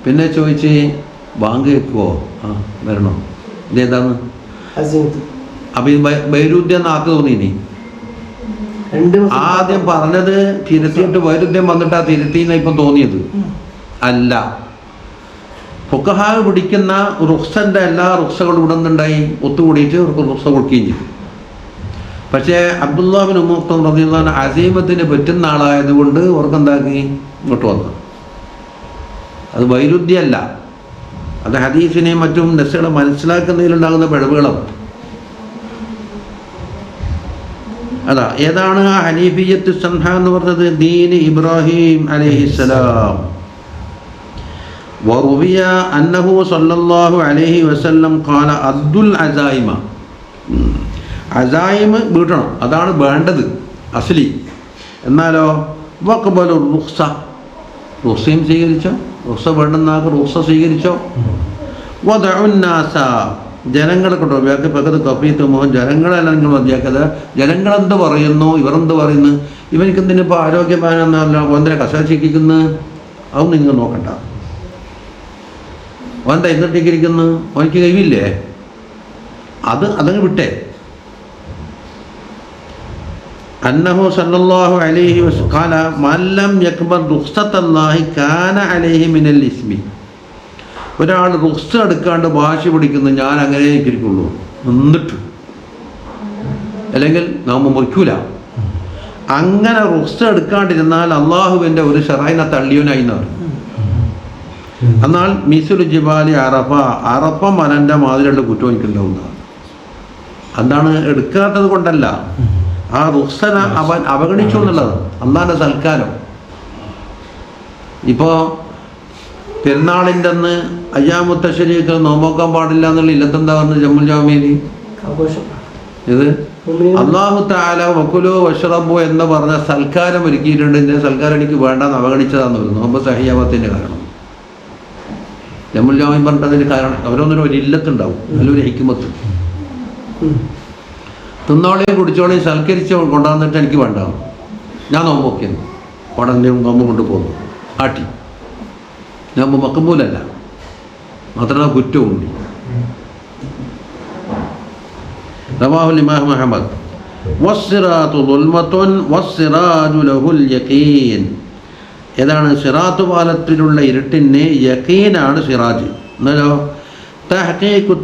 പിന്നെ ചോദിച്ച് ബാങ്ക് കേൾക്കുമോ? ആ വരണോ? ഇതേതാന്ന്? അപ്പം ഇത് വൈരുദ്ധ്യം നാക്ക് തോന്നിനി. ആദ്യം പറഞ്ഞത് തിരുത്തിയിട്ട് വൈരുദ്ധ്യം വന്നിട്ടാ തിരുത്തിന്ന് ഇപ്പം തോന്നിയത് അല്ല. ഫുഖഹാ പിടിക്കുന്ന റുക്സൻ്റെ എല്ലാ റുക്സകളും ഇവിടെ നിന്നുണ്ടായി ഒത്തുകൂടിയിട്ട് റുക്സ കൊടുക്കുകയും ചെയ്തു. പക്ഷേ അബ്ദുല്ലാഹിബ്നു ഉമ്മ മക്തൂം റളിയല്ലാഹു അൻഹു അസീമത്തിന് പറ്റുന്ന ആളായതുകൊണ്ട് അവർക്കെന്താക്കി ഇങ്ങോട്ട് വന്നു. അത് വൈരുദ്ധ്യമല്ല, അത് ഹദീസിനെയും മറ്റും നസ്സുകളെ മനസ്സിലാക്കുന്നതിലുണ്ടാകുന്ന പിഴവുകളാണ്. അതാ ഏതാണ് ആ ഹനീഫിയ്യത്ത് സംഹ എന്ന് പറഞ്ഞത്? ദീൻ ഇബ്രാഹിം അലൈഹിസ്സലാം. വറുവിയ അന്നഹു സല്ലല്ലാഹു അലൈഹി വസല്ലം ഖാല അദ്ദുൽ അസായിമ, അസായിമ് വീട്ടണം, അതാണ് വേണ്ടത് അസ്ലി. എന്നാലോ വഖ്ബലു റുഖ്സ, റുഖ്സയും സ്വീകരിച്ചോ, റുഖ്സ വേണ്ടെന്നാക്ക് റുഖ്സ സ്വീകരിച്ചോ. വദഉന്നാസ, ജനങ്ങളെ കൊണ്ടോ വ്യാക്ക് പകത് കഫീത്തുമോ, ജനങ്ങളെല്ലാം നിങ്ങൾ മതിയാക്കത്. ജനങ്ങളെന്ത് പറയുന്നു, ഇവരെന്ത് പറയുന്നു, ഇവനിക്ക് എന്തിനിപ്പോൾ ആരോഗ്യവാനെന്നല്ല ഒന്നിനെ കസാശിക്കുന്നു, അതൊന്നും നിങ്ങൾ നോക്കണ്ട. ഓൻ്റെ എന്നിട്ടിരിക്കുന്നു, ഓനിക്ക് കഴിവില്ലേ, അതങ്ങ് വിട്ടേ. അന്നഹു സല്ലല്ലാഹു അലൈഹി വസല്ലം ഖാല മല്ലം യഖ്ബൽ റുഖ്സത്തല്ലാഹി കാന അലൈഹി മിനൽ ഇസ്മി. ഒരാൾ റുഖ്സ എടുക്കാണ്ട് വാശി പിടിക്കുന്നു, ഞാൻ അങ്ങനെ ഇരിക്കുള്ളൂ എന്നിട്ട്, അല്ലെങ്കിൽ നാം മുറിക്കൂല. അങ്ങനെ റുഖ്സ എടുക്കാണ്ടിരുന്നാൽ അള്ളാഹുവിൻ്റെ ഒരു ഷറൈനെ തള്ളിയോനായി എന്നാണ്. എന്നാൽ മിസുൽ ജിബാലി അറഫ, അറഫ മലൻ്റെ മാതിരിയുള്ള കുറ്റം എനിക്കുണ്ടാവുന്നതാണ്. എന്താണ്? എടുക്കാത്തത് കൊണ്ടല്ല, ആ റുഖ്സന അവൻ അവഗണിച്ചു എന്നുള്ളത് അള്ളാൻ്റെ സൽക്കാരം. ഇപ്പോൾ പെരുന്നാളിൻ്റെ അന്ന് അയ്യാമുത്തശ്ശേരിയൊക്കെ നോമ്പോക്കാൻ പാടില്ല എന്നുള്ള ഇല്ലത്തെന്താ പറഞ്ഞത് ജമ്മുൽ ജാമിയിൽ? ഇത് അല്ലാഹു തആല വക്കുലു വഷ്റബു എന്ന് പറഞ്ഞ സൽക്കാരം ഒരുക്കിയിട്ടുണ്ട്. ഇതിൻ്റെ സൽക്കാരം എനിക്ക് വേണ്ടെന്ന് അവഗണിച്ചതാന്ന് പറയുന്നു. നോമ്പ് സഹിയാവത്തിൻ്റെ കാരണം ജമ്മുൽ ജാമി പറഞ്ഞതിന് കാരണം അവരൊന്നിനും ഒരു ഇല്ലത്തുണ്ടാവും, നല്ലൊരു ഹിക്മത്ത്. തിന്നോളെയും കുടിച്ചോളെയും സൽക്കരിച്ച് കൊണ്ടുവന്നിട്ട് എനിക്ക് വേണ്ട, ഞാൻ നോമ്പോക്കിയെന്ന് ഉടനെ നോമ്പ് കൊണ്ടുപോകുന്നു ആട്ടി. നോമ്പ് മക്കബൂലല്ല, മാത്രമല്ല കുറ്റവുമുണ്ട്. റവാഹുൽ ഇമാം മുഹമ്മദ്. വസ്സിറാത്തു ദുൽമത്തുൻ വസ്സിറാജു ലഹുൽ യഖീൻ. ഏതാണ് സിറാത്ത് പാലത്തിലുള്ള ഇരുട്ടിന് യഖീനാണ് സിറാജ്. എന്നാലോ തഹ്ഖീഖു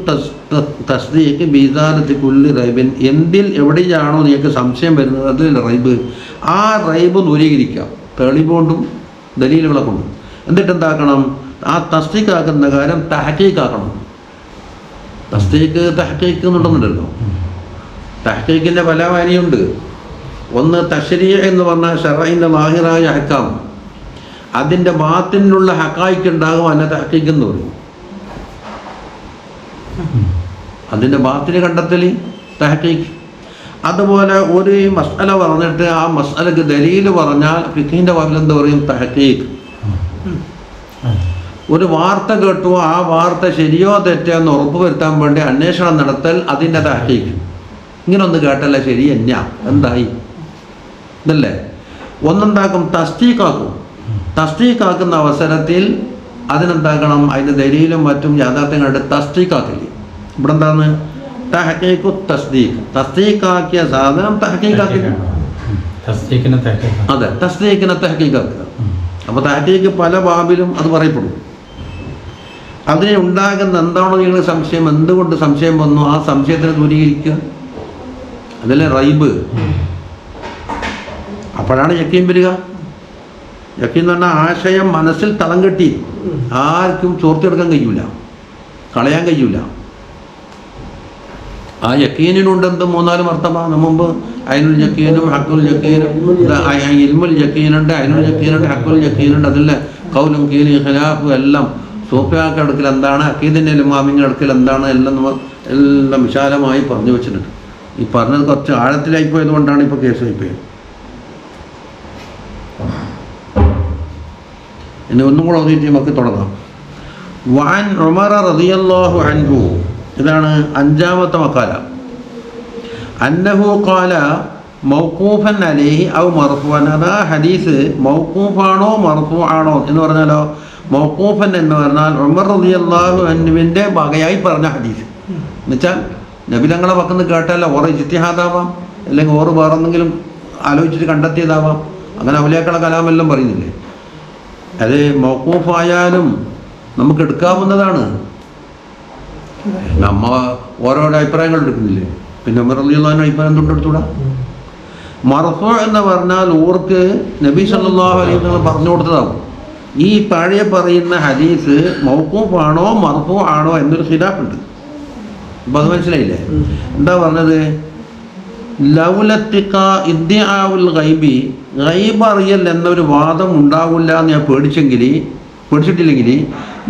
തസ്ദീഖ് ബിസാലത്തി കുല്ലി റൈബിൻ, എന്തിൽ എവിടെയാണോ നിങ്ങൾക്ക് സംശയം വരുന്നത് അതിൽ റൈബ്, ആ റൈബ് ദൂരീകരിക്കാം തെളിവുകൊണ്ടും ദലീലുകളെ കൊണ്ടും. എന്നിട്ട് എന്താക്കണം? ആ തസ്ദീഖാക്കുന്ന കാര്യം തഹ്ഖീഖാക്കണം. തഹ്ഖീഖ് എന്നുണ്ടെന്നുണ്ടല്ലോ. തഹ്ഖീഖിൻ്റെ പല വരിയുണ്ട്. ഒന്ന് തശ്രീഅ് എന്ന് പറഞ്ഞാൽ ശർഈൻ്റെ ലാഹിറായ അഹ്കാം, അതിൻ്റെ ബാത്തിനുള്ള ഹഖായിഖ് ഉണ്ടാകും, അതിനെ തഹ്ഖീഖ് എന്ന് പറയും. അതിൻ്റെ ബാത്തിനെ കണ്ടെത്തൽ തഹ്ഖീഖ്. അതുപോലെ ഒരു മസ്അല പറഞ്ഞിട്ട് ആ മസ്അലക്ക് ദലീൽ പറഞ്ഞാൽ ഫിഖ്ഹിൻ്റെ ബാബിൽ എന്ത് പറയും? തഹ്ഖീഖ്. ഒരു വാർത്ത കേട്ടു, ആ വാർത്ത ശരിയോ തെറ്റോ എന്ന് ഉറപ്പ് വരുത്താൻ വേണ്ടി അന്വേഷണം നടത്തൽ, അതിൻ്റെ തഹ്ഖീഖ്. ഇങ്ങനൊന്ന് കേട്ടല്ല ശരി എന്നാ എന്തായി ഇതല്ലേ. ഒന്നുണ്ടാക്കും തസ്ദീഖാക്കും. തസ്ദീഖാക്കുന്ന അവസരത്തിൽ അതിനെന്താക്കണം? അതിൻ്റെ ദലീലും മറ്റും യാഥാർത്ഥ്യം കണ്ട് തസ്ദീഖാക്കില്ല. ഇവിടെ എന്താണ്? തഹ്ഖീഖു തസ്ദീഖ്. തസ്ദീഖാക്കിയ സാധനം തഹ്ഖീഖാക്കില്ല. അതെ, തസ്ദീഖിനെ തഹ്ഖീഖാക്കുക. അപ്പോൾ തഹ്ഖീഖ് പല ബാബിലും അത് പറയപ്പെടും. അതിനെ ഉണ്ടാകുന്ന എന്താണോ നിങ്ങൾക്ക് സംശയം, എന്തുകൊണ്ട് സംശയം വന്നു, ആ സംശയത്തിനെ ദൂരീകരിക്കുക. അതല്ലേ റൈബ്. അപ്പോഴാണ് യക്കീൻ വരിക. യക്കീൻ എന്ന് പറഞ്ഞാൽ ആശയം മനസ്സിൽ തളം കെട്ടി ആർക്കും ചോർത്തെടുക്കാൻ കഴിയൂല, കളയാൻ കഴിയൂല. ആ യക്കീനിനുണ്ട് എന്ത് 3-4 അർത്ഥമാണ്. മുമ്പ് അയിനുൽ യക്കീനും ഹക്കുൽ യക്കീനും, ഇൽമുൽ യക്കീനുണ്ട്, അയിനുൽ യക്കീനുണ്ട്, ഹക്കുൽ യക്കീനുണ്ട്. അതിലെ ഖൗലും ഖീലും ഖിലാഫും എല്ലാം സൂഫിയാക്ക അടുക്കൽ എന്താണ്, അക്കീദിൻ്റെ ഇമാമിൻ്റെ അടുക്കൽ എന്താണ്, എല്ലാം വിശാലമായി പറഞ്ഞു വെച്ചിട്ടുണ്ട്. ഈ പറഞ്ഞത് കുറച്ച് ആഴത്തിലായി പോയത് കൊണ്ടാണ് ഇപ്പോൾ കേസായി പോയത്. ഇനി ഒന്നും കൂടെ ഓതിയിട്ട് നമുക്ക് തുടങ്ങാം. വഅൻ ഉമർ റളിയല്ലാഹു അൻഹു, ഇതാണ് 5ാമത്തെ മക്കാല. അന്നഹു ഖാല മൗഖൂഫൻ അലൈഹി ഔ മർഫൂഅൻ. അതാ ഹദീസ് മൗഖൂഫാണോ മർഫൂ ആണോ എന്ന് പറഞ്ഞാലോ, മൗഖൂഫൻ എന്ന് പറഞ്ഞാൽ ഉമർ റളിയല്ലാഹു അൻഹുവിൻ്റെ വകയായി പറഞ്ഞ ഹദീസ്. എന്നുവെച്ചാൽ നബി തങ്ങളെ പക്കന്ന് കേട്ടല്ല, ഓരോ ഇജ്തിഹാദാവാം, അല്ലെങ്കിൽ ഓറ് വേറെ എന്തെങ്കിലും ആലോചിച്ചിട്ട് കണ്ടെത്തിയതാവാം. അങ്ങനെ ഔലിയാക്കളെ കലാമെല്ലാം പറയുന്നില്ലേ. അത് മൗഖൂഫായാലും നമുക്ക് എടുക്കാവുന്നതാണ്. നമ്മ ഓരോരോ അഭിപ്രായങ്ങൾ എടുക്കുന്നില്ലേ, പിന്നെ ഉമർ റളിയല്ലാഹു അൻഹു അഭിപ്രായം തൊട്ടെടുത്തൂടാ. മർഫൂ എന്ന് പറഞ്ഞാൽ ഓർക്ക് നബി സല്ലല്ലാഹു അലൈഹി വസല്ലം പറഞ്ഞു കൊടുത്തതാവും. ഈ താഴെ പറയുന്ന ഹദീസ് മൗഖൂഫാണോ മർഫൂ ആണോ എന്നൊരു ഖിലാഫുണ്ട്. അപ്പം അത് മനസ്സിലായില്ലേ? എന്താ പറഞ്ഞത്? ഇദ്ദിആഉൽ ഗൈബി, ഗൈബ് അറിയൽ എന്നൊരു വാദം ഉണ്ടാവില്ല എന്ന് ഞാൻ പേടിച്ചിട്ടില്ലെങ്കിൽ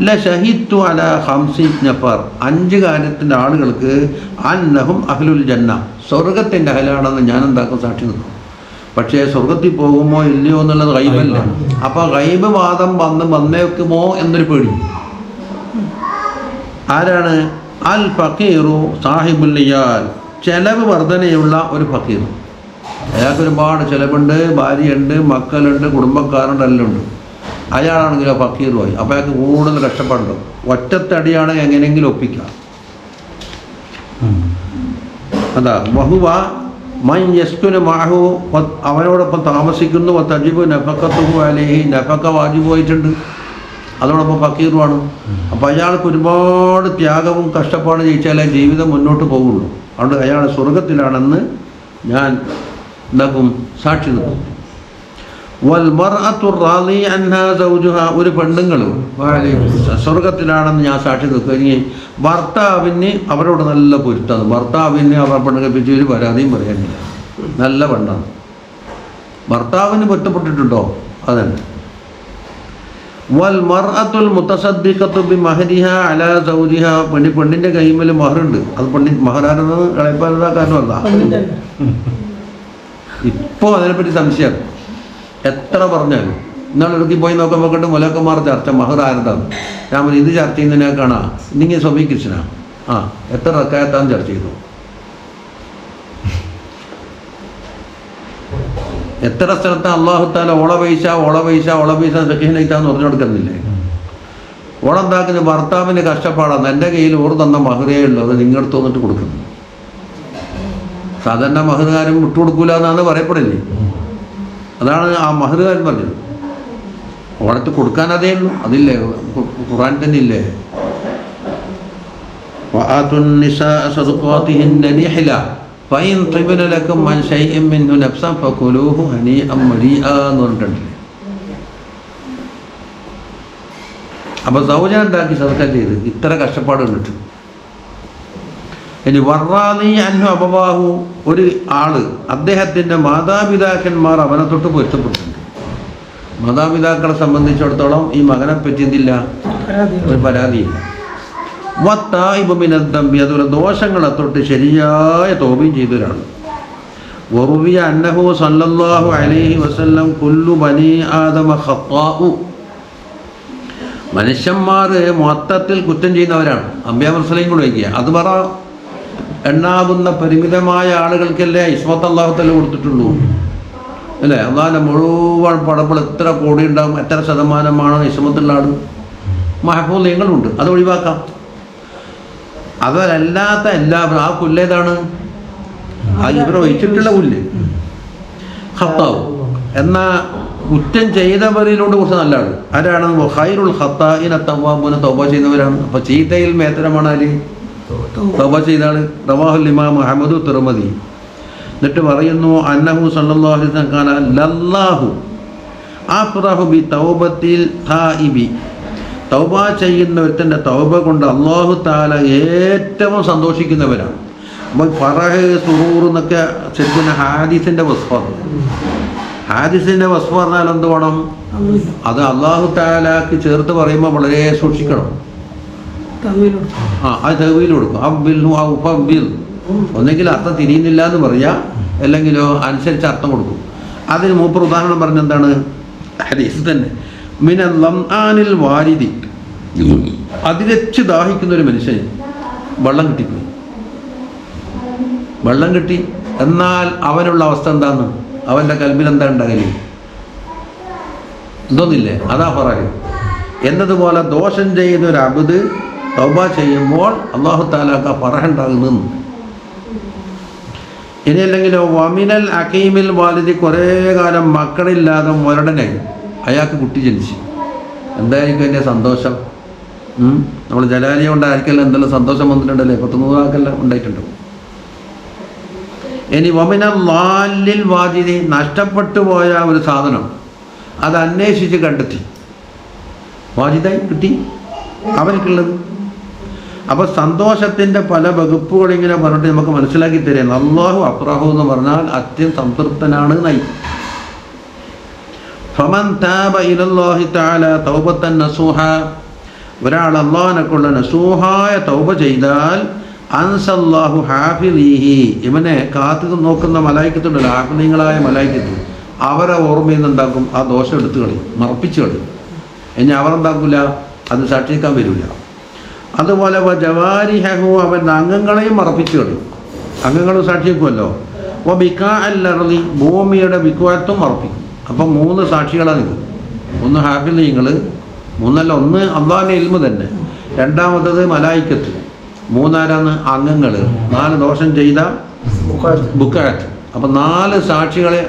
ലശഹിദ്തു അലാ 50 നഫർ, 5 കാര്യത്തിൻ്റെ ആളുകൾക്ക് അന്നഹും അഹ്ലുൽ ജന്ന, സ്വർഗത്തിൻ്റെ അഹലാണെന്ന് ഞാൻ എന്താക്കും? സാക്ഷി നിൽക്കും. പക്ഷേ സ്വർഗത്തിൽ പോകുമോ ഇല്ലയോ എന്നുള്ളത് ഗൈബല്ല. അപ്പോൾ ഗൈബ് വാദം വന്നേക്കുമോ എന്നൊരു പേടി. ആരാണ്? അൽ ഫക്കീറു സാഹിബുൽ ഇയാൽ, ചെലവ് വർധനയുള്ള ഒരു ഫക്കീർ. അയാൾക്ക് ഒരുപാട് ചിലവുണ്ട്, ഭാര്യയുണ്ട്, മക്കളുണ്ട്, കുടുംബക്കാരുണ്ട്, എല്ലാം ഉണ്ട്. അയാളാണെങ്കിലോ ഫക്കീറുമായി. അപ്പോൾ അയാൾക്ക് കൂടുതൽ കഷ്ടപ്പാടുണ്ടോ. ഒറ്റത്തടിയാണ് എങ്ങനെയെങ്കിലും ഒപ്പിക്കുക. അതാ വഹുവ മൻ യസ്കുന മഅഹു, അവനോടൊപ്പം താമസിക്കുന്നു. തജിബു നഫഖത്തുഹു അലൈഹി, നഫഖ വാജിബായിട്ടുണ്ട്, അതോടൊപ്പം ഫക്കീറുമാണ്. അപ്പോൾ അയാൾക്ക് ഒരുപാട് ത്യാഗവും കഷ്ടപ്പാടും ചെയ്യിച്ചാലേ ജീവിതം മുന്നോട്ട് പോകുള്ളൂ. അതുകൊണ്ട് അയാൾ സ്വർഗത്തിലാണെന്ന് ഞാൻ എന്താക്കും? സാക്ഷി നിൽക്കും. വൽ മർഅത്തു റാളി അൻഹാ സൗജുഹ, ഒരു പെണ്ണുങ്ങൾ സ്വർഗത്തിലാണെന്ന് ഞാൻ സാക്ഷി നിൽക്കും. ഇനി ഭർത്താവിന് അവരോട് നല്ല പൊരുത്താണ്. ഭർത്താവിന് അവർ പെണ്ണുങ്ങളെ പറ്റി ഒരു പരാതിയും പറയാനില്ല, നല്ല പെണ്ണാണ്. ഭർത്താവിന് പൊരുത്തപ്പെട്ടിട്ടുണ്ടോ? അതന്നെ. വൽ മർഅത്തുൽ മുതസദ്ദിഖത്തു ബിമഹരിഹ അലാ സൗജിഹ, പെണ്ണിൻ്റെ കൈമേൽ മഹറുണ്ട്. അത് മഹറാണെന്ന് കളയപ്പാനുള്ള കാരണമല്ല. ഇപ്പോൾ അതിനെപ്പറ്റി സംശയം എത്ര പറഞ്ഞാലും. ഇന്നാളൊരുക്കി പോയി നോക്കുമ്പോൾ കണ്ട് മുലക്കന്മാർ ചർച്ച മഹർ ആരതാണ്. ഞാൻ പറഞ്ഞു ഇത് ചർച്ച ചെയ്യുന്നതിനെ കാണാം ഇല്ലെങ്കിൽ സ്വബി കൃഷ്ണ എത്ര റക്കായത്താന്ന് ചർച്ച ചെയ്തു. എത്ര സ്ഥലത്ത് അള്ളാഹു താല ഓള പൈസ സഖീനയിത്താന്ന് പറഞ്ഞു കൊടുക്കുന്നില്ലേ. ഓളെന്താക്കുന്ന ഭർത്താവിൻ്റെ കഷ്ടപ്പാടാണ്. എൻ്റെ കയ്യിൽ ഓർ തന്ന മഹറേ ഉള്ളൂ, അത് നിങ്ങളടുത്ത് വന്നിട്ട് കൊടുക്കുന്നു. സാധാരണ മഹറുകാരും വിട്ടുകൊടുക്കൂല എന്നാണ് പറയപ്പെടില്ലേ. അതാണ് ആ മഹറുകാരൻ പറഞ്ഞത്. ഓളത്ത് കൊടുക്കാൻ അതേ ഉള്ളൂ. അതില്ലേ ഖുർആൻ തന്നെ ഇല്ലേ, വആതുൻ നിസാഅ സദഖാതിഹിന്ന നിഹ്ല ഫൈൻ ത്വബന ലക്കും അൻ ശൈഇൻ മിൻഹു നഫ്സൻ ഫകുലൂഹു ഹനീഅൻ മരീഅ എന്ന് പറഞ്ഞിട്ടുണ്ടല്ലേ. അപ്പോൾ സൗജന എന്താക്കി സദക്ക ചെയ്ത് ഇത്ര കഷ്ടപ്പാട് കണ്ടിട്ട്. ഇനി വർറാനി അന്നു അബവാഹു, ഒരു ആള് അദ്ദേഹത്തിൻ്റെ മാതാപിതാക്കന്മാർ അവനെ തൊട്ട് പൊരുത്തപ്പെട്ടിട്ടുണ്ട്. മാതാപിതാക്കളെ സംബന്ധിച്ചിടത്തോളം ഈ മകനെ പറ്റി എന്തില്ല, ഒരു പരാതിയില്ല. വത്തായിബുമിനദ്ദംബി, അതുപോലെ ദോഷങ്ങളെ തൊട്ട് ശരിയായ തോബയും ചെയ്തൊരാൾ. വറുവിയ അന്നഹു സല്ലല്ലാഹു അലൈഹി വസല്ലം കുല്ലു ബനി ആദമ ഖത്താഉ, മനുഷ്യന്മാർ മൊത്തത്തിൽ കുറ്റം ചെയ്യുന്നവരാണ്. അംബിയാ മുർസലീൻ കൂടെ വയ്ക്കുക. അത് പറ, എണ്ണാവുന്ന പരിമിതമായ ആളുകൾക്കല്ലേ ഇസ്മത്ത് അല്ലാഹു തആല കൊടുത്തിട്ടുള്ളൂ അല്ലേ? അള്ളാഹിൻ്റെ മുഴുവൻ പടപ്പോൾ എത്ര കോടി ഉണ്ടാകും, എത്ര ശതമാനമാണ് ഇസ്മത്തുള്ള ആൾ? മഹഫൂദുകളുണ്ട്, അത് ഒഴിവാക്കാം. അതല്ലാത്ത എല്ലാവരും ആ പുല്ലേതാണ്, ആ ഇവർ ഒഴിച്ചിട്ടുള്ള പുല്ല് ഖത്താവ്. എന്നാൽ കുറ്റം ചെയ്തവരിലൂടെ കുറച്ച് നല്ല ആൾ ആരാണ്? ഖൈറുൽ ഖത്താഇന തവ്വാബൂന, തൗബ ചെയ്യുന്നവരാണ്. അപ്പോൾ ചീത്തയിൽ മേത്തരമാണ് ആര്? തൗബ ചെയ്ത ആൾ. റവാഹുൽ ഇമാം അഹ്മദു തിർമിദി. എന്നിട്ട് പറയുന്നു അന്നഹു സല്ലല്ലാഹു അലൈഹി വസല്ലം ഖാല ലല്ലാഹു അഫ്റഹു ബി തൗബത്തിൽ തായിബി, തൗബ ചെയ്യുന്ന ഒരുത്തൻ്റെ തൗബ കൊണ്ട് അല്ലാഹു തആല ഏറ്റവും സന്തോഷിക്കുന്നവരാണ്. അപ്പോൾ ഫറഹ് സുറൂർ എന്നൊക്കെ ശരിക്കും ഹാദിസിൻ്റെ വസ്ഫാണ്. ഹാദിസിൻ്റെ വസ്ഫ് പറഞ്ഞാൽ എന്ത് വേണം? അത് അല്ലാഹു തആലാക്ക് ചേർത്ത് പറയുമ്പോൾ വളരെ സൂക്ഷിക്കണം. അത് തഹ്വീൽ കൊടുക്കും. അബ്ബിൽഹു ഔ ഫബ്ബിൽ, ഒന്നെങ്കിൽ അർത്ഥം തിരിയുന്നില്ല എന്ന് പറയാം, അല്ലെങ്കിലോ അനുസരിച്ച് അർത്ഥം കൊടുക്കും. അതിന് മൂപ്പർ ഉദാഹരണം പറഞ്ഞെന്താണ്? ഹദീസ് തന്നെ. മിനൽ ലംആനിൽ വാരിദി, അതിരച്ച് ദാഹിക്കുന്ന ഒരു മനുഷ്യന് വെള്ളം കിട്ടിപ്പോയി. വെള്ളം കിട്ടി, എന്നാൽ അവനുള്ള അവസ്ഥ എന്താന്ന്? അവൻ്റെ കൽബിൽ എന്താ ഉണ്ടാകല്? എന്തോന്നില്ലേ? അതാ ഫറഹ്. എന്നതുപോലെ ദോഷം ചെയ്യുന്ന ഒരു അബ്ദ് തൗബ ചെയ്യുമ്പോൾ അല്ലാഹു തആലാക്ക് ഫറഹ് ഉണ്ടാകുന്നു. ഇനി അല്ലെങ്കിലോ വമിനൽ അഖീമിൽ വാലിദി, കുറേ കാലം മക്കളില്ലാതെ മുരടനായി, അയാൾക്ക് കുട്ടി ജനിച്ചു. എന്തായിരിക്കും എൻ്റെ സന്തോഷം? നമ്മൾ ജലാലിയ കൊണ്ടായിരിക്കല്ലോ എന്തെല്ലാം സന്തോഷം വന്നിട്ടുണ്ടല്ലേ? 100 ആൾക്കെല്ലാം ഉണ്ടായിട്ടുണ്ടോ? ഇനി വമിനൽ ലാലിൽ വാജിദി, നഷ്ടപ്പെട്ടു പോയ ഒരു സാധനം അത് അന്വേഷിച്ച് കണ്ടെത്തി, വാജിദായി കിട്ടി അവനക്കുള്ളത്. അപ്പോൾ സന്തോഷത്തിൻ്റെ പല വകുപ്പുകളിങ്ങനെ പറഞ്ഞിട്ട് നമുക്ക് മനസ്സിലാക്കി തരാം. അല്ലാഹു അഫ്റഹു എന്ന് പറഞ്ഞാൽ അത്യസംതൃപ്തനാണ് നൈ. ഫമൻ താബ ഇലല്ലാഹി തആല തൗബത്തൻ നസൂഹ, ഒരാൾ അല്ലാഹുവിനെക്കുള്ള നസൂഹായ തൗബ ചെയ്താൽ അൻസല്ലാഹു ഹാഫിളീഹി, ഇവനെ കാത്തു നോക്കുന്ന മലായിക്കത്തുണ്ടല്ലോ, ഹാഫിളീങ്ങളായ മലായിക്കത്ത്, അവരെ ഓർമ്മയിൽ നിന്നുണ്ടാക്കും ആ ദോഷം എടുത്തു കളയും, മറപ്പിച്ചു കളയും. ഇനി അവരെന്താക്കില്ല, അത് സാക്ഷിക്കാൻ വരില്ല. അതുപോലെ ജവാരിഹു, അവൻ്റെ അംഗങ്ങളെയും മറപ്പിച്ചു കളയും, അംഗങ്ങളും സാക്ഷിക്കുമല്ലോ. അപ്പോൾ ബിക്കാ അല്ലർലി, ഭൂമിയുടെ വിക്കുവത്തും മറപ്പിക്കും. അപ്പം 3 സാക്ഷികളാണ് നിൽക്കും. ഒന്ന് ഹാഫിളീങ്ങൾ, ഒന്ന് അല്ലാഹുവിൻ്റെ ഇൽമ് തന്നെ, രണ്ടാമത്തത് മലായിക്കത്ത്, 3 അംഗങ്ങൾ, 4 ദോഷം ചെയ്ത ബുക്കാത്ത്. അപ്പം 4 സാക്ഷികളെ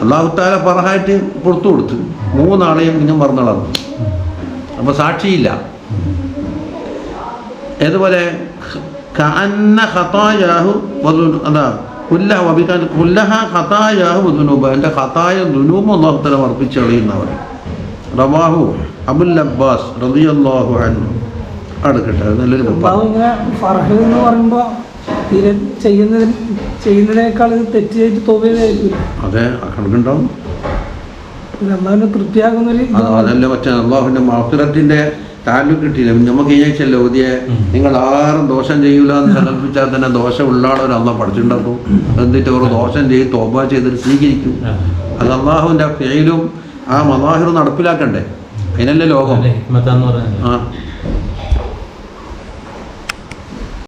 അല്ലാഹു തആല ഫറഹായിട്ട് പുറത്തു കൊടുത്ത് 3 ആളെയും ഇങ്ങനെ മറന്നളന്നു. അപ്പോൾ സാക്ഷിയില്ല. ഏതുപോലെ കഅന്ന ഖതായാഹു അതാ കുല്ലഹ ഖതായാഹു വദുനൂബ, എൻ്റെ ഖതായ ദുനൂബ് അല്ലാഹു തആല മറപ്പിച്ച് കളയുന്നവർ. റവാഹു അബുൽ അബ്ബാസ് റളിയല്ലാഹു അൻഹു. അടുക്കട്ടെ, നല്ലൊരു ഇങ്ങനെ ഫർഹ് എന്ന് പറയുമ്പോൾ തീരെ ചെയ്യുന്നതിനേക്കാൾ തെറ്റ് ചെയ്തിട്ട് തോന്നിയതായിരിക്കും. അതെ, കണക്കുണ്ടാവും. അള്ളാഹുവിനെ തൃപ്തിയാകുന്നൊരു അതല്ല മറ്റേ അള്ളാഹുവിൻ്റെ മഗ്ഫിറത്തിൻ്റെ താലൂക്ക് കിട്ടിയില്ല. നമുക്ക് ഈ ആഴ്ചയല്ലേ ഓതിയെ, നിങ്ങൾ ആരും ദോഷം ചെയ്യൂല എന്ന് സങ്കല്പിച്ചാൽ തന്നെ ദോഷം ഉള്ളാളൊരു അള്ളാഹ് പഠിച്ചിട്ടുണ്ടാക്കും. എന്നിട്ട് ഒരു ദോഷം ചെയ്ത് തോബ ചെയ്തിട്ട് സ്വീകരിക്കും. അത് അള്ളാഹുവിൻ്റെ ഫെയിലും ആ മദാഹിറും നടപ്പിലാക്കണ്ടേ? അതിനല്ലേ ലോകം. ആ